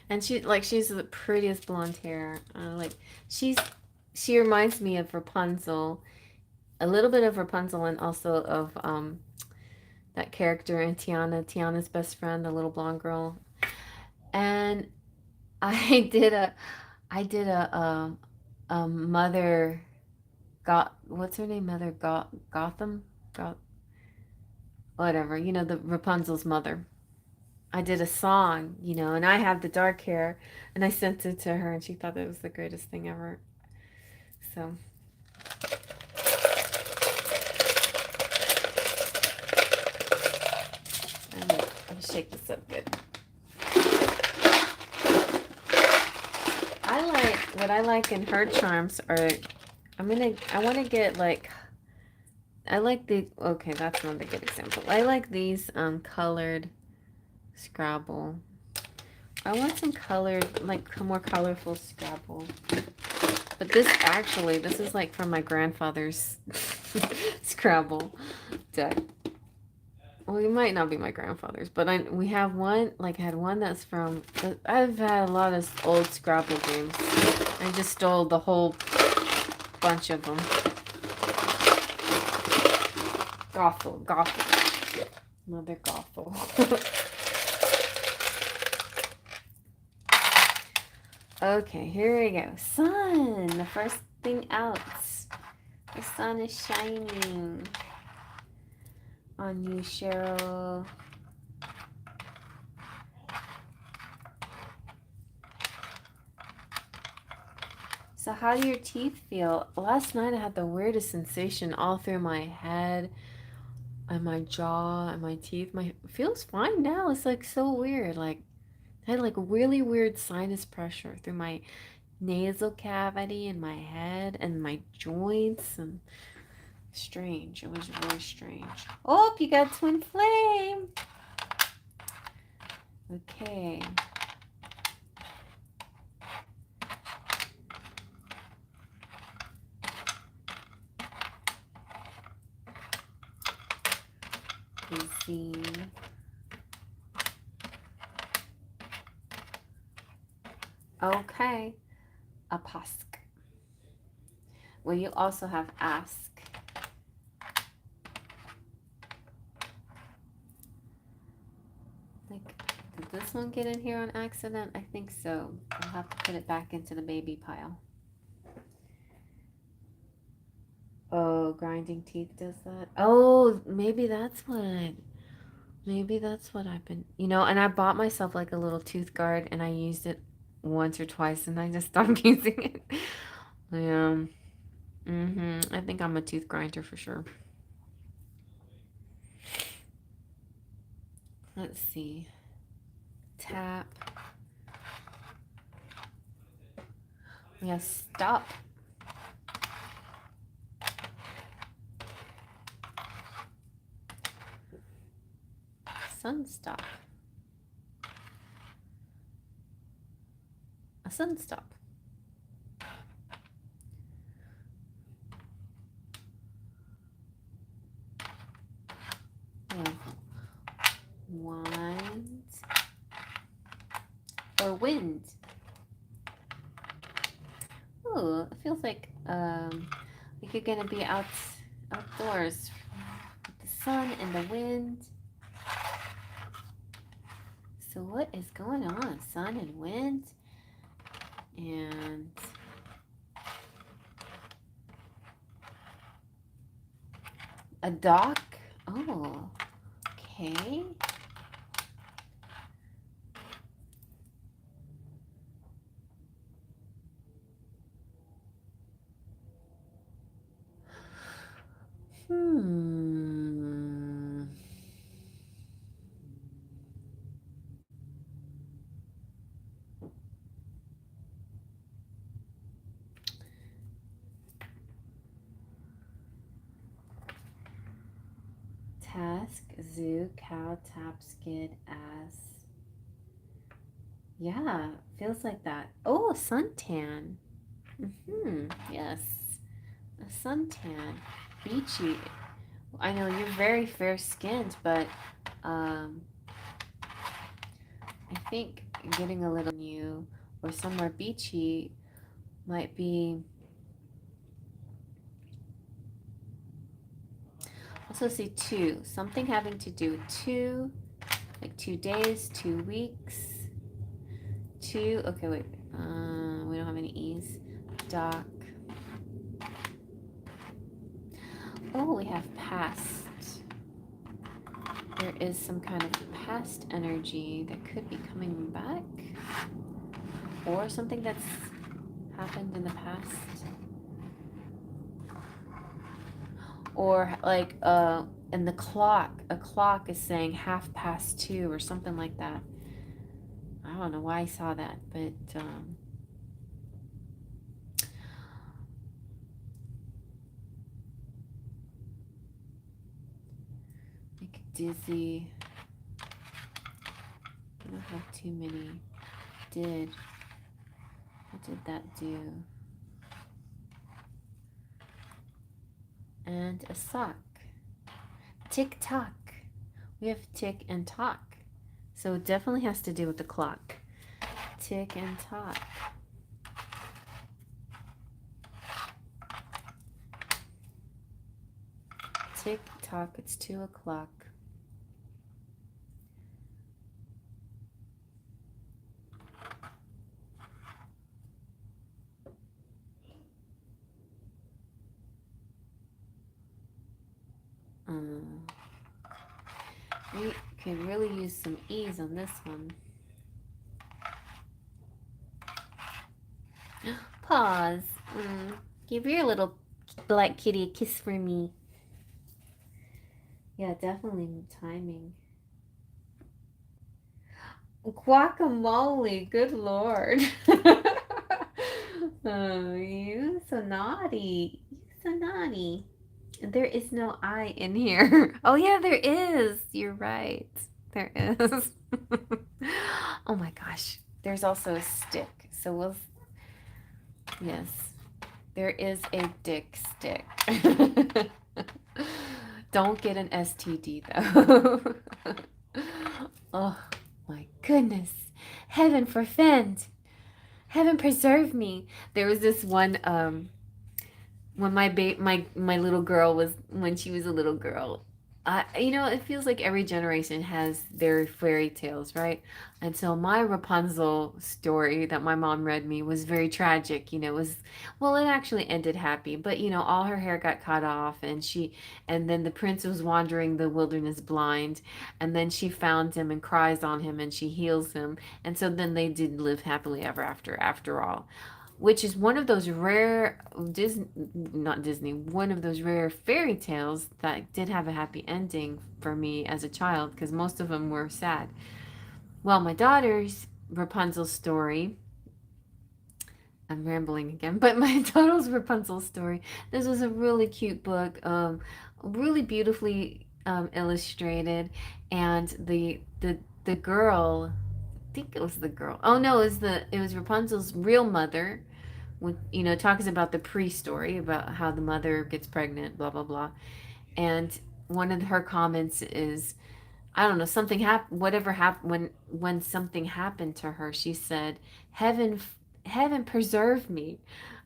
And she's the prettiest blonde hair. She reminds me of Rapunzel, a little bit of Rapunzel, and also of that character in Tiana's best friend, the little blonde girl. And I did a mother got, what's her name, Mother Gotham, got whatever, you know, the Rapunzel's mother. I did a song, you know, and I have the dark hair, and I sent it to her, and she thought that was the greatest thing ever. So. Let me shake this up good. What I like in her charms are, I want to get like, okay, that's not a good example. I like these colored Scrabble. I want some colored, like more colorful Scrabble. But this is like from my grandfather's Scrabble deck. Well, it might not be my grandfather's, but we have one, like I had one that's from, I've had a lot of old Scrabble games. I just stole the whole bunch of them. Gothel. Mother Gothel. Okay, here we go. Sun, the first thing out. The sun is shining on you, Cheryl. So how do your teeth feel? Last night I had the weirdest sensation all through my head and my jaw and my teeth. It feels fine now. It's like so weird. Like I had like really weird sinus pressure through my nasal cavity and my head and my joints, and strange. It was really strange. Oh, you got twin flame. Okay. Cuisine. Okay. Aposk. Well, you also have ask. Like, did this one get in here on accident? I think so. I'll have to put it back into the baby pile. Oh, grinding teeth does that? Oh, maybe that's what I've been, you know, and I bought myself like a little tooth guard and I used it once or twice and I just stopped using it. Yeah. I think I'm a tooth grinder for sure. Let's see. Tap. We have stop. Sunstop. A sunstop. Yeah. Wind or wind. Oh, it feels like you're gonna be outdoors with the sun and the wind. So what is going on? Sun and wind and a dock. Oh, okay. Task, zoo, cow, tap, skid, ass. Yeah, feels like that. Oh, suntan. Yes, a suntan. Beachy. I know you're very fair skinned, but I think getting a little new or somewhere beachy might be. Also see 2, something having to do with 2, like 2 days, 2 weeks, 2. Okay, wait. We don't have any E's. Dock. Oh, we have past. there is some kind of past energy that could be coming back, or something that's happened in the past, or like and the clock, a clock is saying 2:30 or something like that. I don't know why I saw that, but like dizzy. I don't have too many. What did that do? And a sock. Tick tock. We have tick and tock. So it definitely has to do with the clock. Tick and tock. Tick tock, it's 2 o'clock. We could really use some ease on this one. Pause. Give your little black kitty a kiss for me. Yeah, definitely timing. Guacamole, good lord. Oh, you so naughty. You so naughty. There is no I in here. Oh yeah, there is. You're right. There is. Oh my gosh. There's also a stick. So we'll, yes. There is a dick stick. Don't get an STD though. Oh my goodness. Heaven forfend. Heaven preserve me. There was this one when my little girl was, when she was a little girl. It feels like every generation has their fairy tales, right? And so my Rapunzel story that my mom read me was very tragic. It actually ended happy, but all her hair got cut off, and then the prince was wandering the wilderness blind, and then she found him and cries on him, and she heals him, and so then they did live happily ever after all, which is one of those rare one of those rare fairy tales that did have a happy ending for me as a child, because most of them were sad. Well, my daughter's Rapunzel story, I'm rambling again, but my daughter's Rapunzel story, this was a really cute book, really beautifully illustrated, and the girl, I think it was the girl. Oh no, it was Rapunzel's real mother. Talks about the pre-story about how the mother gets pregnant, blah blah blah, and one of her comments is, I don't know, something happened, whatever happened, when something happened to her, she said, heaven preserve me.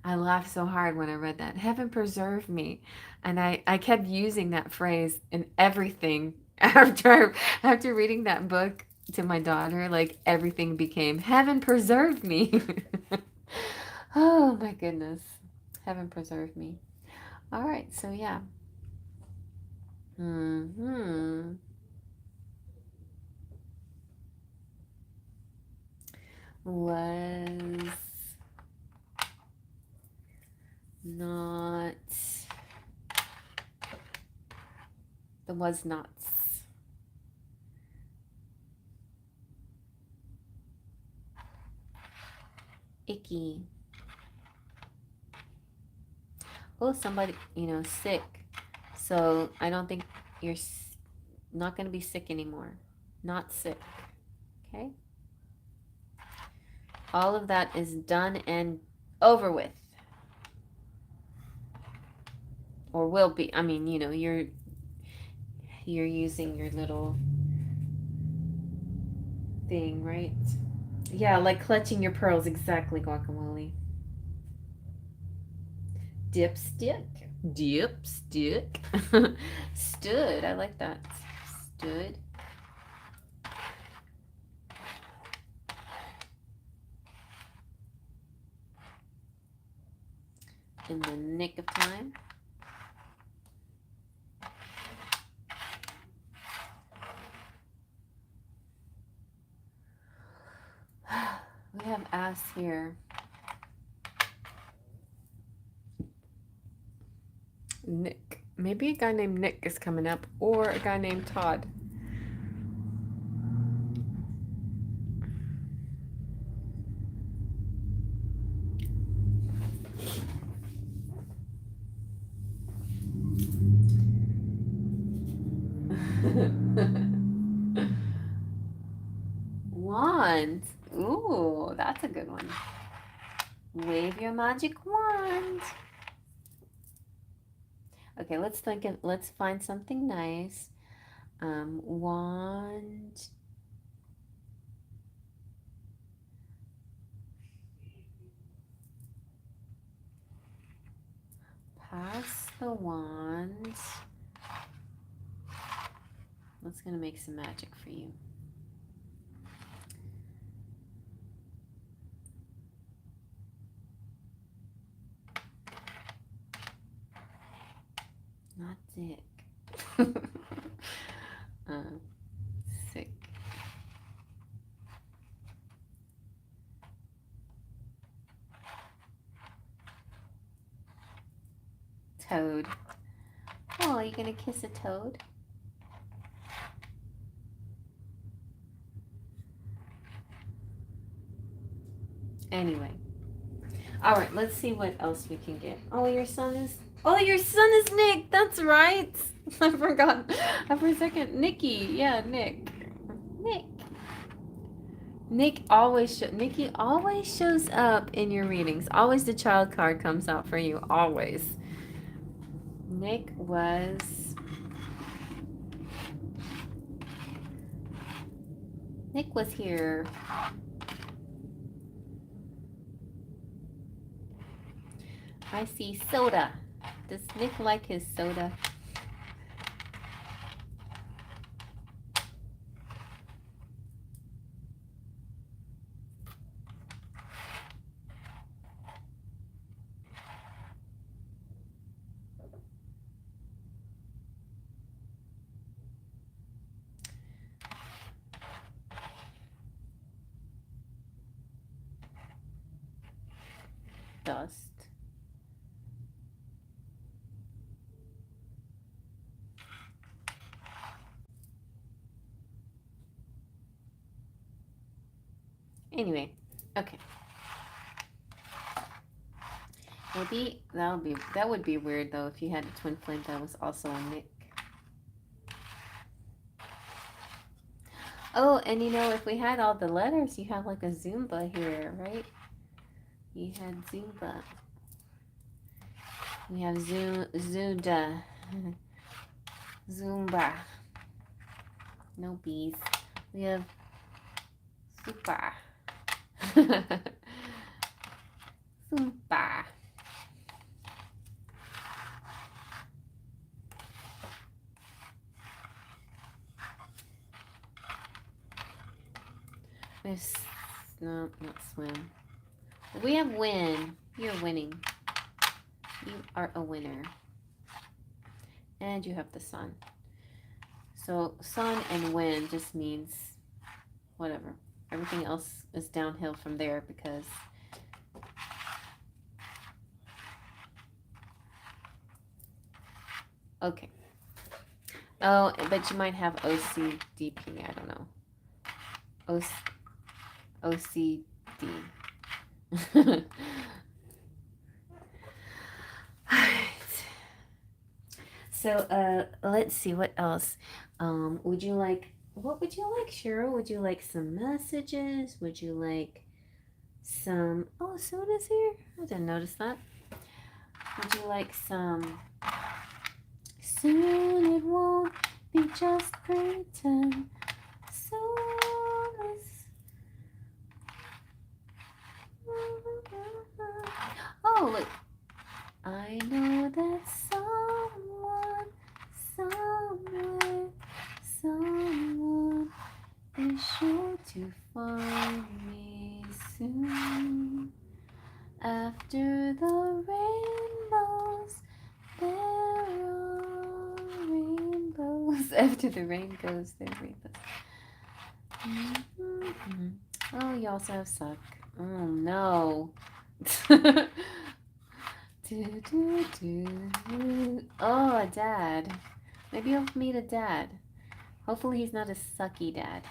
I laughed so hard when I read that. Heaven preserve me. And I kept using that phrase in everything after reading that book to my daughter. Like, everything became heaven preserve me. Oh my goodness. Heaven preserve me. All right, so yeah. Was not the was nots. Icky. Oh, somebody, sick. So I don't think you're not going to be sick anymore. Not sick. Okay? All of that is done and over with. Or will be. I mean, you're using your little thing, right? Yeah, like clutching your pearls. Exactly, guacamole. Dipstick. Dipstick. Stood. I like that. Stood. In the nick of time. We have ass here. Nick. Maybe a guy named Nick is coming up, or a guy named Todd. Wand. Ooh, that's a good one. Wave your magic wand. Okay, let's think of, let's find something nice. Wand. Pass the wand. Let's gonna make some magic for you. Not dick. Sick. Toad. Oh, are you gonna kiss a toad? Anyway. All right, let's see what else we can get. Oh, your son is Nick. That's right. I forgot. For a second. Nikki. Yeah, Nick. Nicky always shows up in your readings. Always the child card comes out for you. Always. Nick was here. I see soda. Does Nick like his soda? Dust. Anyway, okay. Maybe that would be weird though if you had a twin flame that was also a Nick. Oh, and you know, if we had all the letters, you have like a Zumba here, right? You had Zumba. We have Zuda. Zumba. No bees. We have Super. Zumba. There's no, not swim. We have win. You're winning. You are a winner. And you have the sun. So sun and wind just means whatever. Everything else is downhill from there because okay. Oh, but you might have OCDP. I don't know. OCD. So, let's see what else. What would you like, Cheryl? Would you like some messages? Would you like some, oh, soda's here? I didn't notice that. Would you like some, soon it won't be just pretend. Oh, look. I know that someone, somewhere, someone is sure to find me soon. After the rainbows, there are rainbows. After the rain goes, there are rainbows. Oh, you also have suck. Oh no. Oh, a dad. Maybe you'll meet a dad. Hopefully he's not a sucky dad.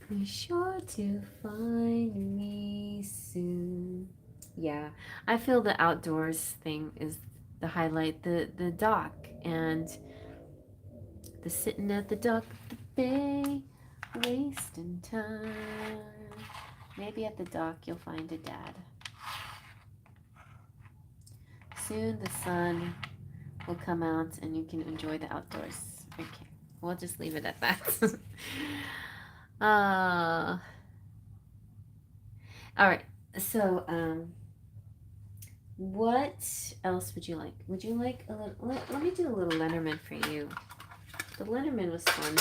Be sure to find me soon. Yeah, I feel the outdoors thing is the highlight. The dock and the sitting at the dock of the bay, wasting time. Maybe at the dock you'll find a dad. Soon the sun will come out and you can enjoy the outdoors. Okay, we'll just leave it at that. uh, all right. So, what else would you like? Would you like a little? Let me do a little Lenormand for you. The Lenormand was fun.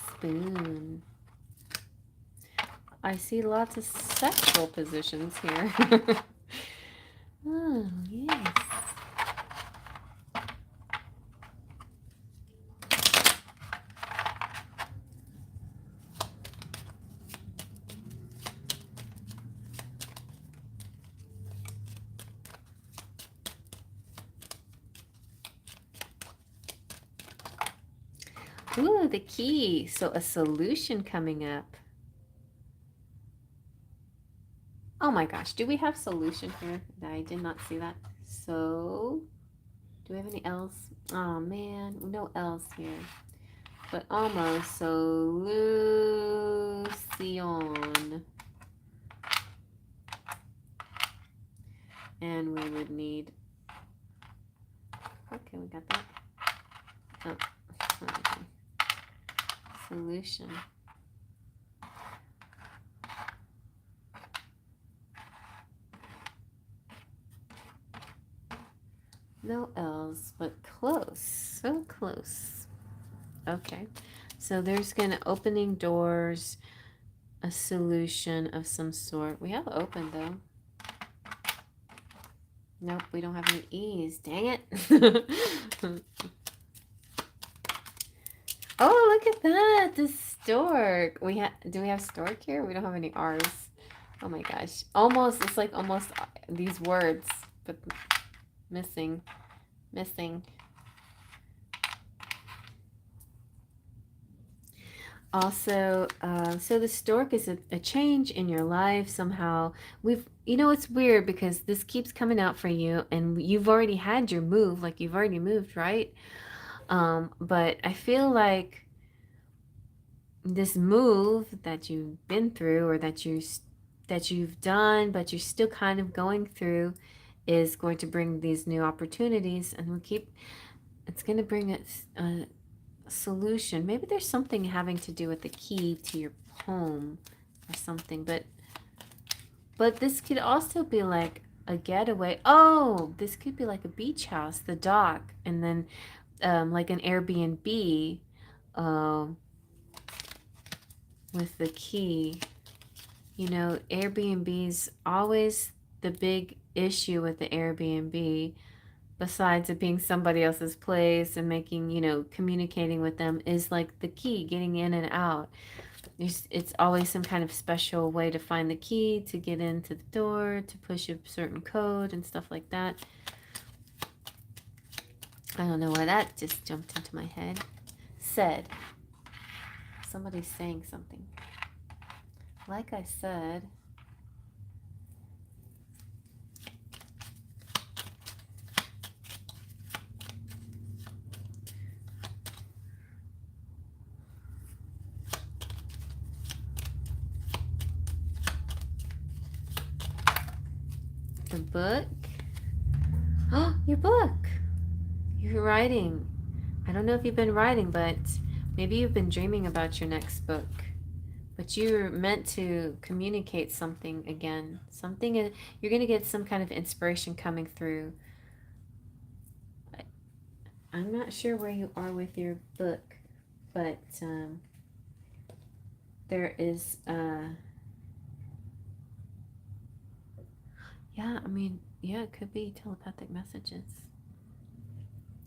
Spoon. I see lots of sexual positions here. Oh, yes. Ooh, the key. So a solution coming up. Oh my gosh, do we have solution here? I did not see that. So, do we have any else? Oh man, no else here. But almost. Solution. And we would need. Okay, we got that. Oh, okay. Solution. No L's, but close. So close. Okay. So there's gonna opening doors, a solution of some sort. We have open though. Nope, we don't have any E's. Dang it. Oh, look at that. The stork. Do we have stork here? We don't have any R's. Oh my gosh. Almost, it's like almost these words, but missing. Also, so the stork is a change in your life somehow. It's weird because this keeps coming out for you, and you've already had your move, like you've already moved, right? But I feel like this move that you've been through, or that you've done, but you're still kind of going through, is going to bring these new opportunities, and it's going to bring a solution. Maybe there's something having to do with the key to your home or something, but this could also be like a getaway. Oh, this could be like a beach house, the dock, and then like an Airbnb with the key. Airbnb's always the big issue with the Airbnb, besides it being somebody else's place and making, communicating with them, is like the key, getting in and out. It's always some kind of special way to find the key, to get into the door, to push a certain code and stuff like that. I don't know why that just jumped into my head. Said. Somebody's saying something. Like I said, the book. Oh, your book. You're writing. I don't know if you've been writing, but maybe you've been dreaming about your next book. But you're meant to communicate something again. You're going to get some kind of inspiration coming through. I'm not sure where you are with your book, but there is Yeah, I mean, yeah, it could be telepathic messages.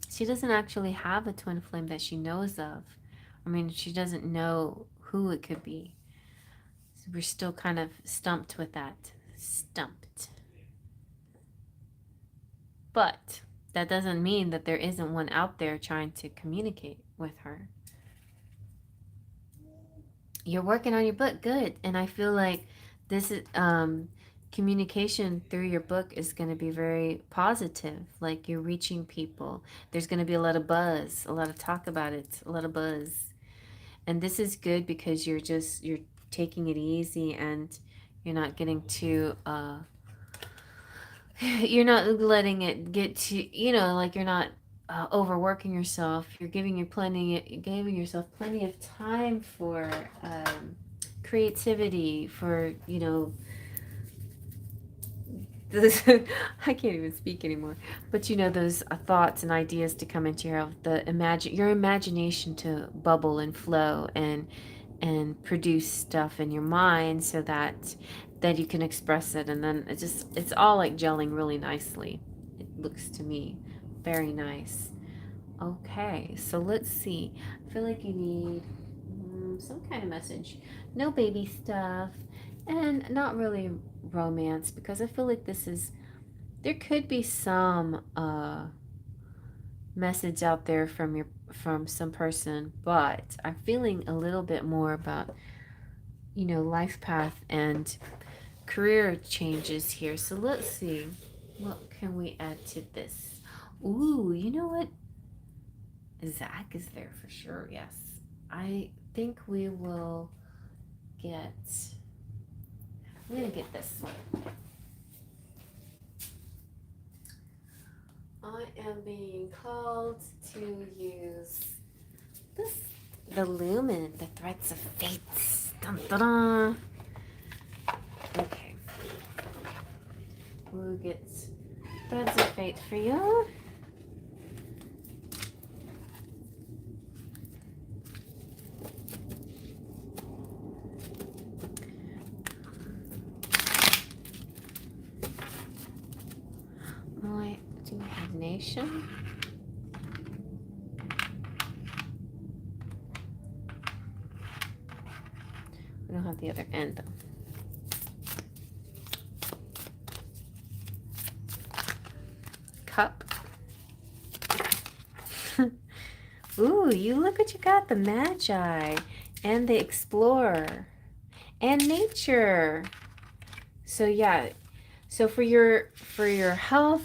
She doesn't actually have a twin flame that she knows of. I mean, she doesn't know who it could be. So we're still kind of stumped with that. Stumped. But that doesn't mean that there isn't one out there trying to communicate with her. You're working on your book, good. And I feel like this is communication through your book is going to be very positive. Like you're reaching people. There's going to be a lot of buzz, a lot of talk about it, a lot of buzz. And this is good because you're taking it easy and you're not getting too you're not letting it get to, like you're not overworking yourself. You're giving yourself plenty of time for creativity, for this, I can't even speak anymore. But those thoughts and ideas to come into your imagination to bubble and flow and produce stuff in your mind so that you can express it, and then it's all like gelling really nicely. It looks to me very nice. Okay, so let's see. I feel like you need some kind of message. No baby stuff, and not really romance, because I feel like there could be some message out there from some person, but I'm feeling a little bit more about life path and career changes here. So let's see, what can we add to this? Ooh, you know what? Zach is there for sure. Yes, I think we will get. I'm gonna get this one. I am being called to use this, the Lumen, the Threads of Fates. Dun, dun, dun. Okay, we'll get Threads of Fate for you. I do have Nation. We don't have the other end though. Cup. Ooh, you look what you got, the Magi and the Explorer and Nature. So yeah, so for your health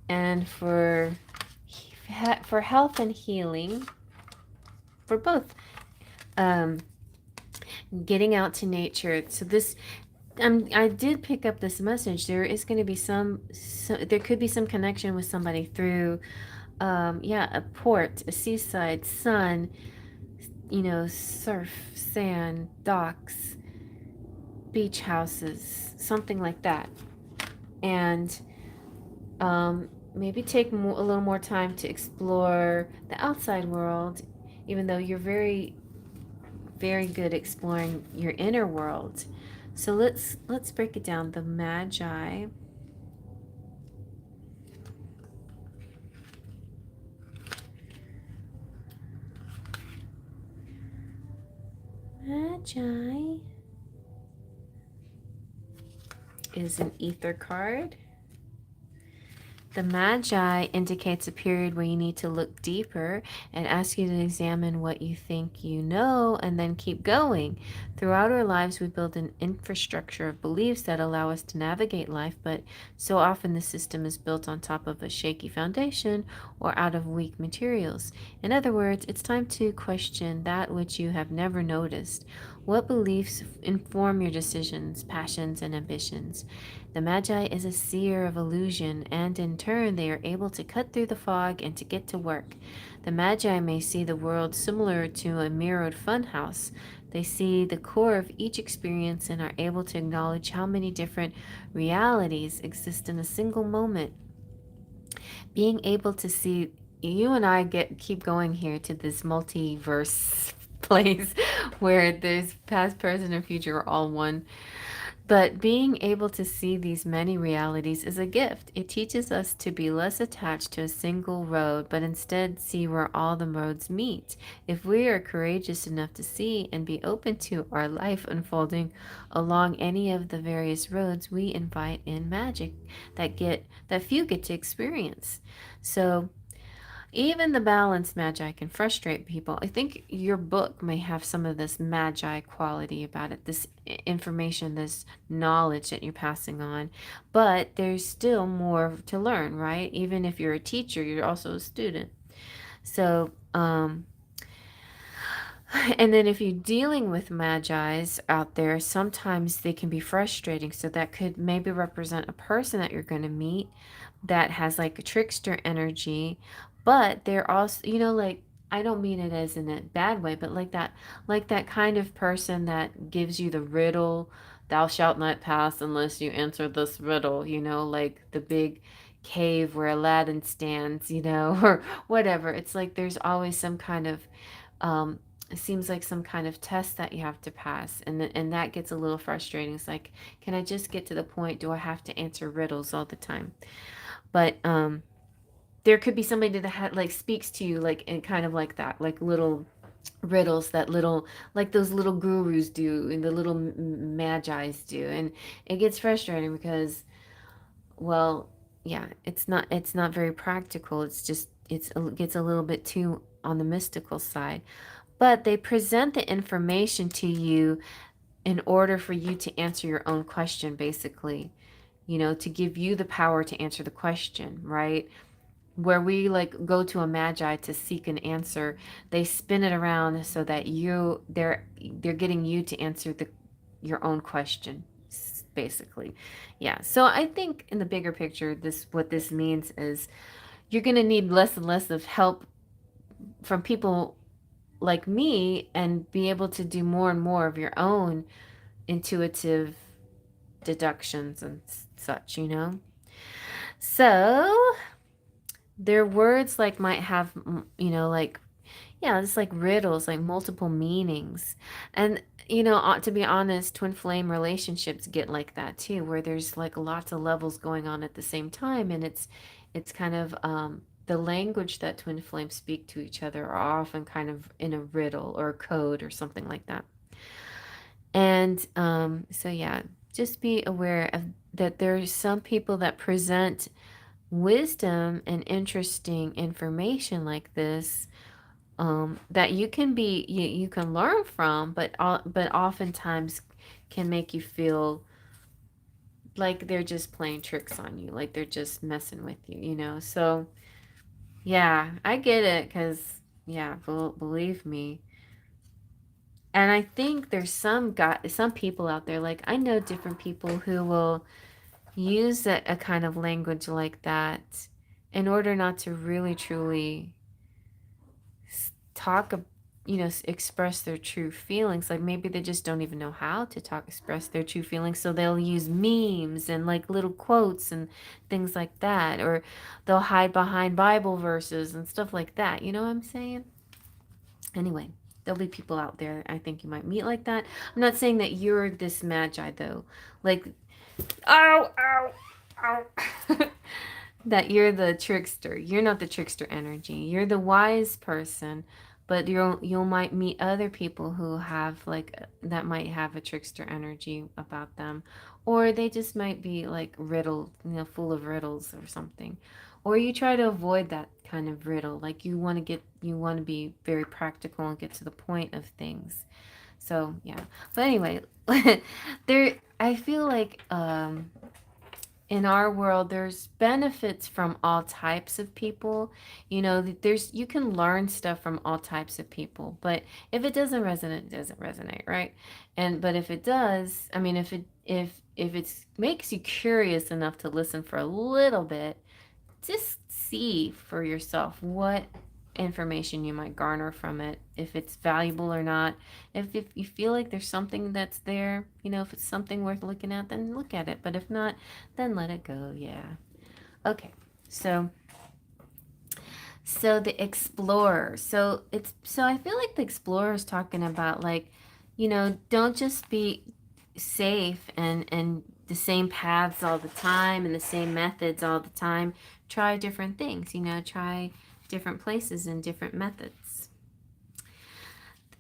and for health and healing, for both, um, getting out to nature. So this, I did pick up this message. There is going to be there could be some connection with somebody through, yeah, a port, a seaside, sun, surf, sand, docks, beach houses, something like that. And maybe take a little more time to explore the outside world, even though you're very, very good exploring your inner world. So let's break it down. The Magi. Magi is an ether card. The Magi indicates a period where you need to look deeper and ask you to examine what you think you know and then keep going. Throughout our lives, we build an infrastructure of beliefs that allow us to navigate life, but so often the system is built on top of a shaky foundation or out of weak materials. In other words, it's time to question that which you have never noticed. What beliefs inform your decisions, passions, and ambitions? The Magi is a seer of illusion, and in turn, they are able to cut through the fog and to get to work. The Magi may see the world similar to a mirrored funhouse. They see the core of each experience and are able to acknowledge how many different realities exist in a single moment. Being able to see, you and I keep going here to this multiverse place where there's past, present, and future are all one. But being able to see these many realities is a gift. It teaches us to be less attached to a single road, but instead see where all the roads meet. If we are courageous enough to see and be open to our life unfolding along any of the various roads, we invite in magic that few get to experience. So even the balanced magi can frustrate people. I think your book may have some of this magi quality about it, this information, this knowledge that you're passing on. But there's still more to learn, right? Even if you're a teacher, you're also a student. So, and then if you're dealing with magi's out there, sometimes they can be frustrating. So that could maybe represent a person that you're going to meet that has like a trickster energy, but they're also, like, I don't mean it as in a bad way, but like that kind of person that gives you the riddle, thou shalt not pass unless you answer this riddle, like the big cave where Aladdin stands, or whatever. It's like there's always some kind of it seems like some kind of test that you have to pass, and that gets a little frustrating. It's like, can I just get to the point? Do I have to answer riddles all the time? But there could be somebody that like speaks to you like in kind of like that, like little riddles, that little, like those little gurus do and the little magi's do, and it gets frustrating because, well, yeah, it's not very practical. It's just it gets a little bit too on the mystical side, but they present the information to you in order for you to answer your own question, basically, to give you the power to answer the question, right? Where we like go to a magi to seek an answer, they spin it around so that they're getting you to answer your own question, basically. Yeah. So I think in the bigger picture, what this means is you're going to need less and less of help from people like me and be able to do more and more of your own intuitive deductions and such. So their words like might have, like, yeah, it's like riddles, like multiple meanings. And, to be honest, twin flame relationships get like that too, where there's like lots of levels going on at the same time. And it's kind of, the language that twin flames speak to each other are often kind of in a riddle or a code or something like that. And so, yeah, just be aware of that there's some people that present wisdom and interesting information like this, that you can learn from, but oftentimes can make you feel like they're just playing tricks on you, like they're just messing with you. So yeah, I get it, because yeah, believe me. And I think there's some people out there, like I know different people who will use a kind of language like that in order not to really truly talk, express their true feelings. Like maybe they just don't even know how to express their true feelings, so they'll use memes and like little quotes and things like that, or they'll hide behind Bible verses and stuff like that. You know what I'm saying? Anyway, there'll be people out there I think you might meet like that. I'm not saying that you're this magi though, like, ow, ow, ow. That you're the trickster. You're not the trickster energy. You're the wise person, but you'll might meet other people who have like that might have a trickster energy about them, or they just might be like riddled, full of riddles or something. Or you try to avoid that kind of riddle. Like you want to be very practical and get to the point of things. So, yeah. But anyway, I feel like in our world there's benefits from all types of people. You can learn stuff from all types of people, but if it doesn't resonate, it doesn't resonate, right? But if it does, I mean, if it makes you curious enough to listen for a little bit, just see for yourself what information you might garner from it, if it's valuable or not. If you feel like there's something that's there, if it's something worth looking at, then look at it. But if not, then let it go. Yeah. Okay. So the explorer. So I feel like the explorer is talking about, like, don't just be safe and the same paths all the time and the same methods all the time. Try different things, try different places and different methods.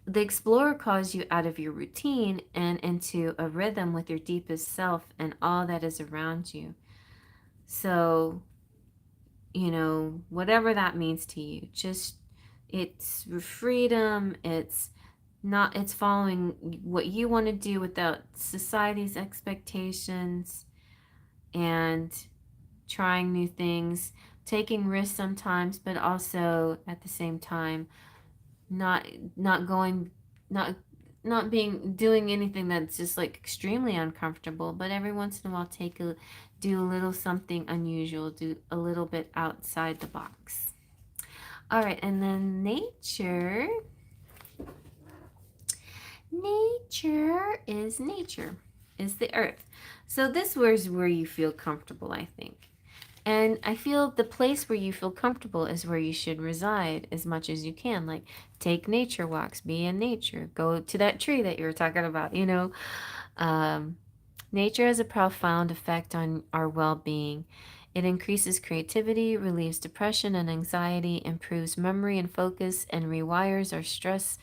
The explorer calls you out of your routine and into a rhythm with your deepest self and all that is around you. So, whatever that means to you, just it's freedom, it's following what you want to do without society's expectations, and trying new things, taking risks sometimes, but also at the same time not not going not not being doing anything that's just like extremely uncomfortable, but every once in a while do a little something unusual, do a little bit outside the box. All right, and then nature. Nature is the earth. So this is where you feel comfortable, I think. And I feel the place where you feel comfortable is where you should reside as much as you can. Like, take nature walks, be in nature, go to that tree that you were talking about. Um, Nature has a profound effect on our well being. It increases creativity, relieves depression and anxiety, improves memory and focus, and rewires our stress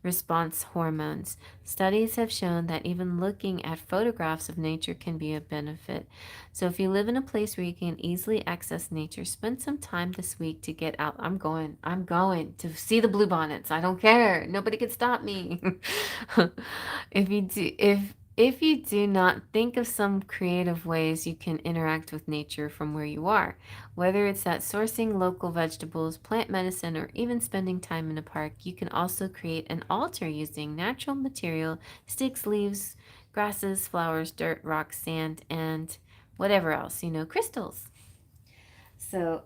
response hormones. Studies have shown that even looking at photographs of nature can be a benefit. So if you live in a place where you can easily access nature, spend some time this week to get out. I'm going to see the bluebonnets. I don't care. Nobody can stop me. If you do not, think of some creative ways you can interact with nature from where you are. Whether it's that sourcing local vegetables, plant medicine, or even spending time in a park, you can also create an altar using natural material, sticks, leaves, grasses, flowers, dirt, rocks, sand, and whatever else, crystals. So,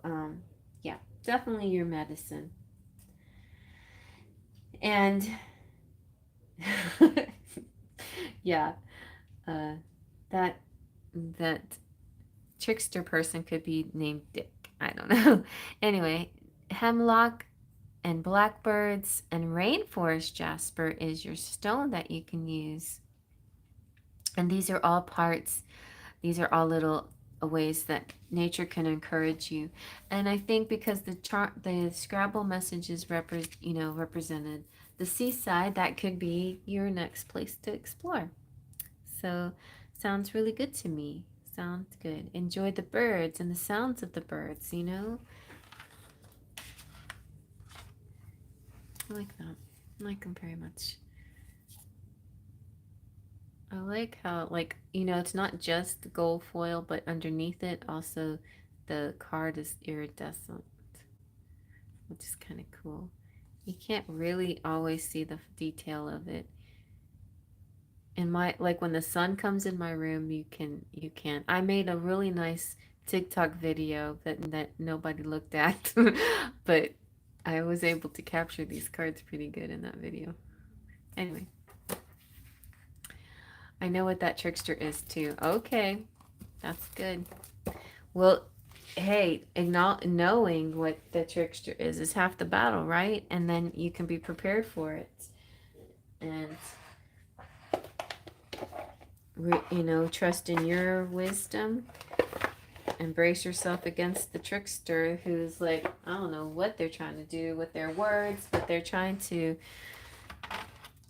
yeah, definitely your medicine. And yeah, uh, that that trickster person could be named Dick. I don't know. Anyway, hemlock and blackbirds and rainforest jasper is your stone that you can use. And these are all little ways that nature can encourage you. And I think because the Scrabble message is represented the seaside, that could be your next place to explore. So, sounds really good to me. Sounds good. Enjoy the birds and the sounds of the birds. I like that. I like them very much. I like how, like, it's not just the gold foil, but underneath it, also the card is iridescent, which is kind of cool. You can't really always see the detail of it. Like when the sun comes in my room, you can. I made a really nice TikTok video that nobody looked at, but I was able to capture these cards pretty good in that video. Anyway, I know what that trickster is too. Okay, that's good. Well, hey, knowing what the trickster is half the battle, right? And then you can be prepared for it. And trust in your wisdom. Embrace yourself against the trickster who's like, I don't know what they're trying to do with their words, but they're trying to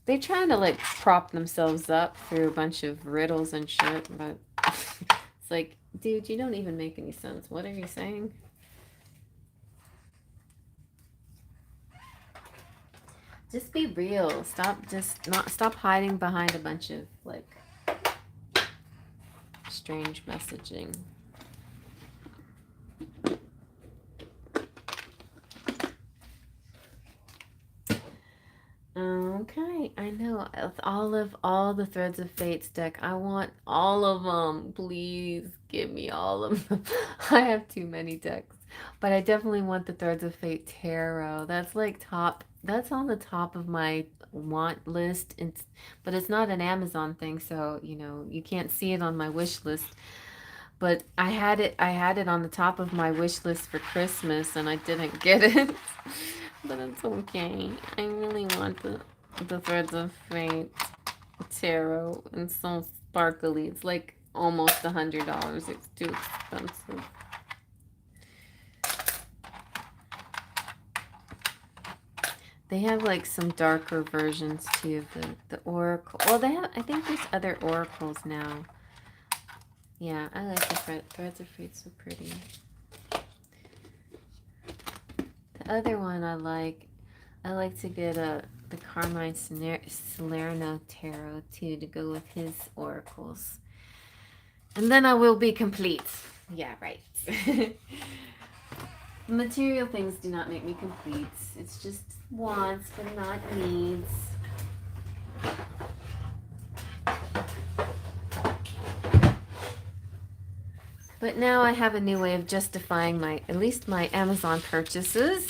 like prop themselves up through a bunch of riddles and shit, but it's like, dude, you don't even make any sense. What are you saying? Just be real. Stop hiding behind a bunch of like strange messaging. Okay, I know. All the Threads of Fates deck, I want all of them. Please give me all of them. I have too many decks, but I definitely want the Threads of Fate Tarot. That's like top. That's on the top of my want list. But it's not an Amazon thing, so you can't see it on my wish list. But I had it. I had it on the top of my wish list for Christmas, and I didn't get it. But it's okay. I really want the Threads of Fate Tarot. It's so sparkly. It's like almost $100. It's too expensive. They have like some darker versions too of the oracle. Well, they have. I think there's other oracles now. Yeah, I like the threads of fate. So pretty. The other one I like to get the Carmine Salerno tarot too to go with his oracles, and then I will be complete. Yeah, right. Material things do not make me complete. It's just wants, but not needs. But now I have a new way of justifying at least my Amazon purchases.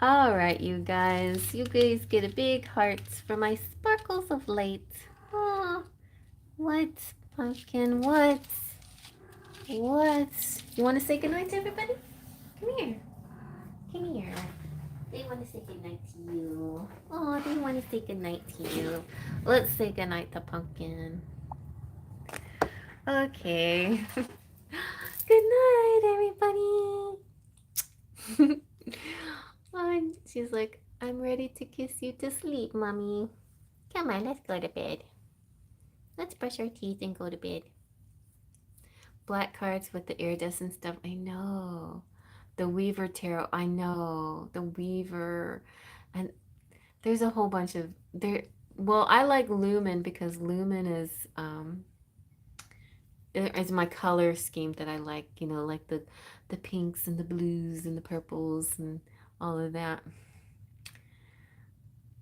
All right, you guys get a big heart for my sparkles of light. Aw, what, pumpkin? What? What? You want to say goodnight to everybody? Come here. Come here. They want to say goodnight to you. Oh, they want to say goodnight to you. Let's say goodnight to Pumpkin. Okay. Good night, everybody. Oh, she's like, I'm ready to kiss you to sleep, Mommy. Come on, let's go to bed. Let's brush our teeth and go to bed. Black cards with the iridescent stuff. I know. The Weaver Tarot. I know. The Weaver. And there's a whole bunch of there. Well, I like Lumen because Lumen is my color scheme that I like. You know, like the pinks and the blues and the purples and all of that.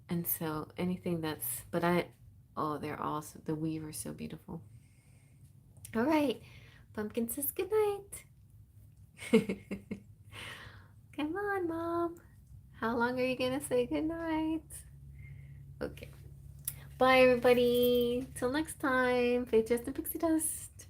And so anything they're all the Weaver's so beautiful. All right, Pumpkin says goodnight. Come on, Mom. How long are you gonna say goodnight? Okay. Bye, everybody. Till next time. Faith, Just, and Pixie Dust.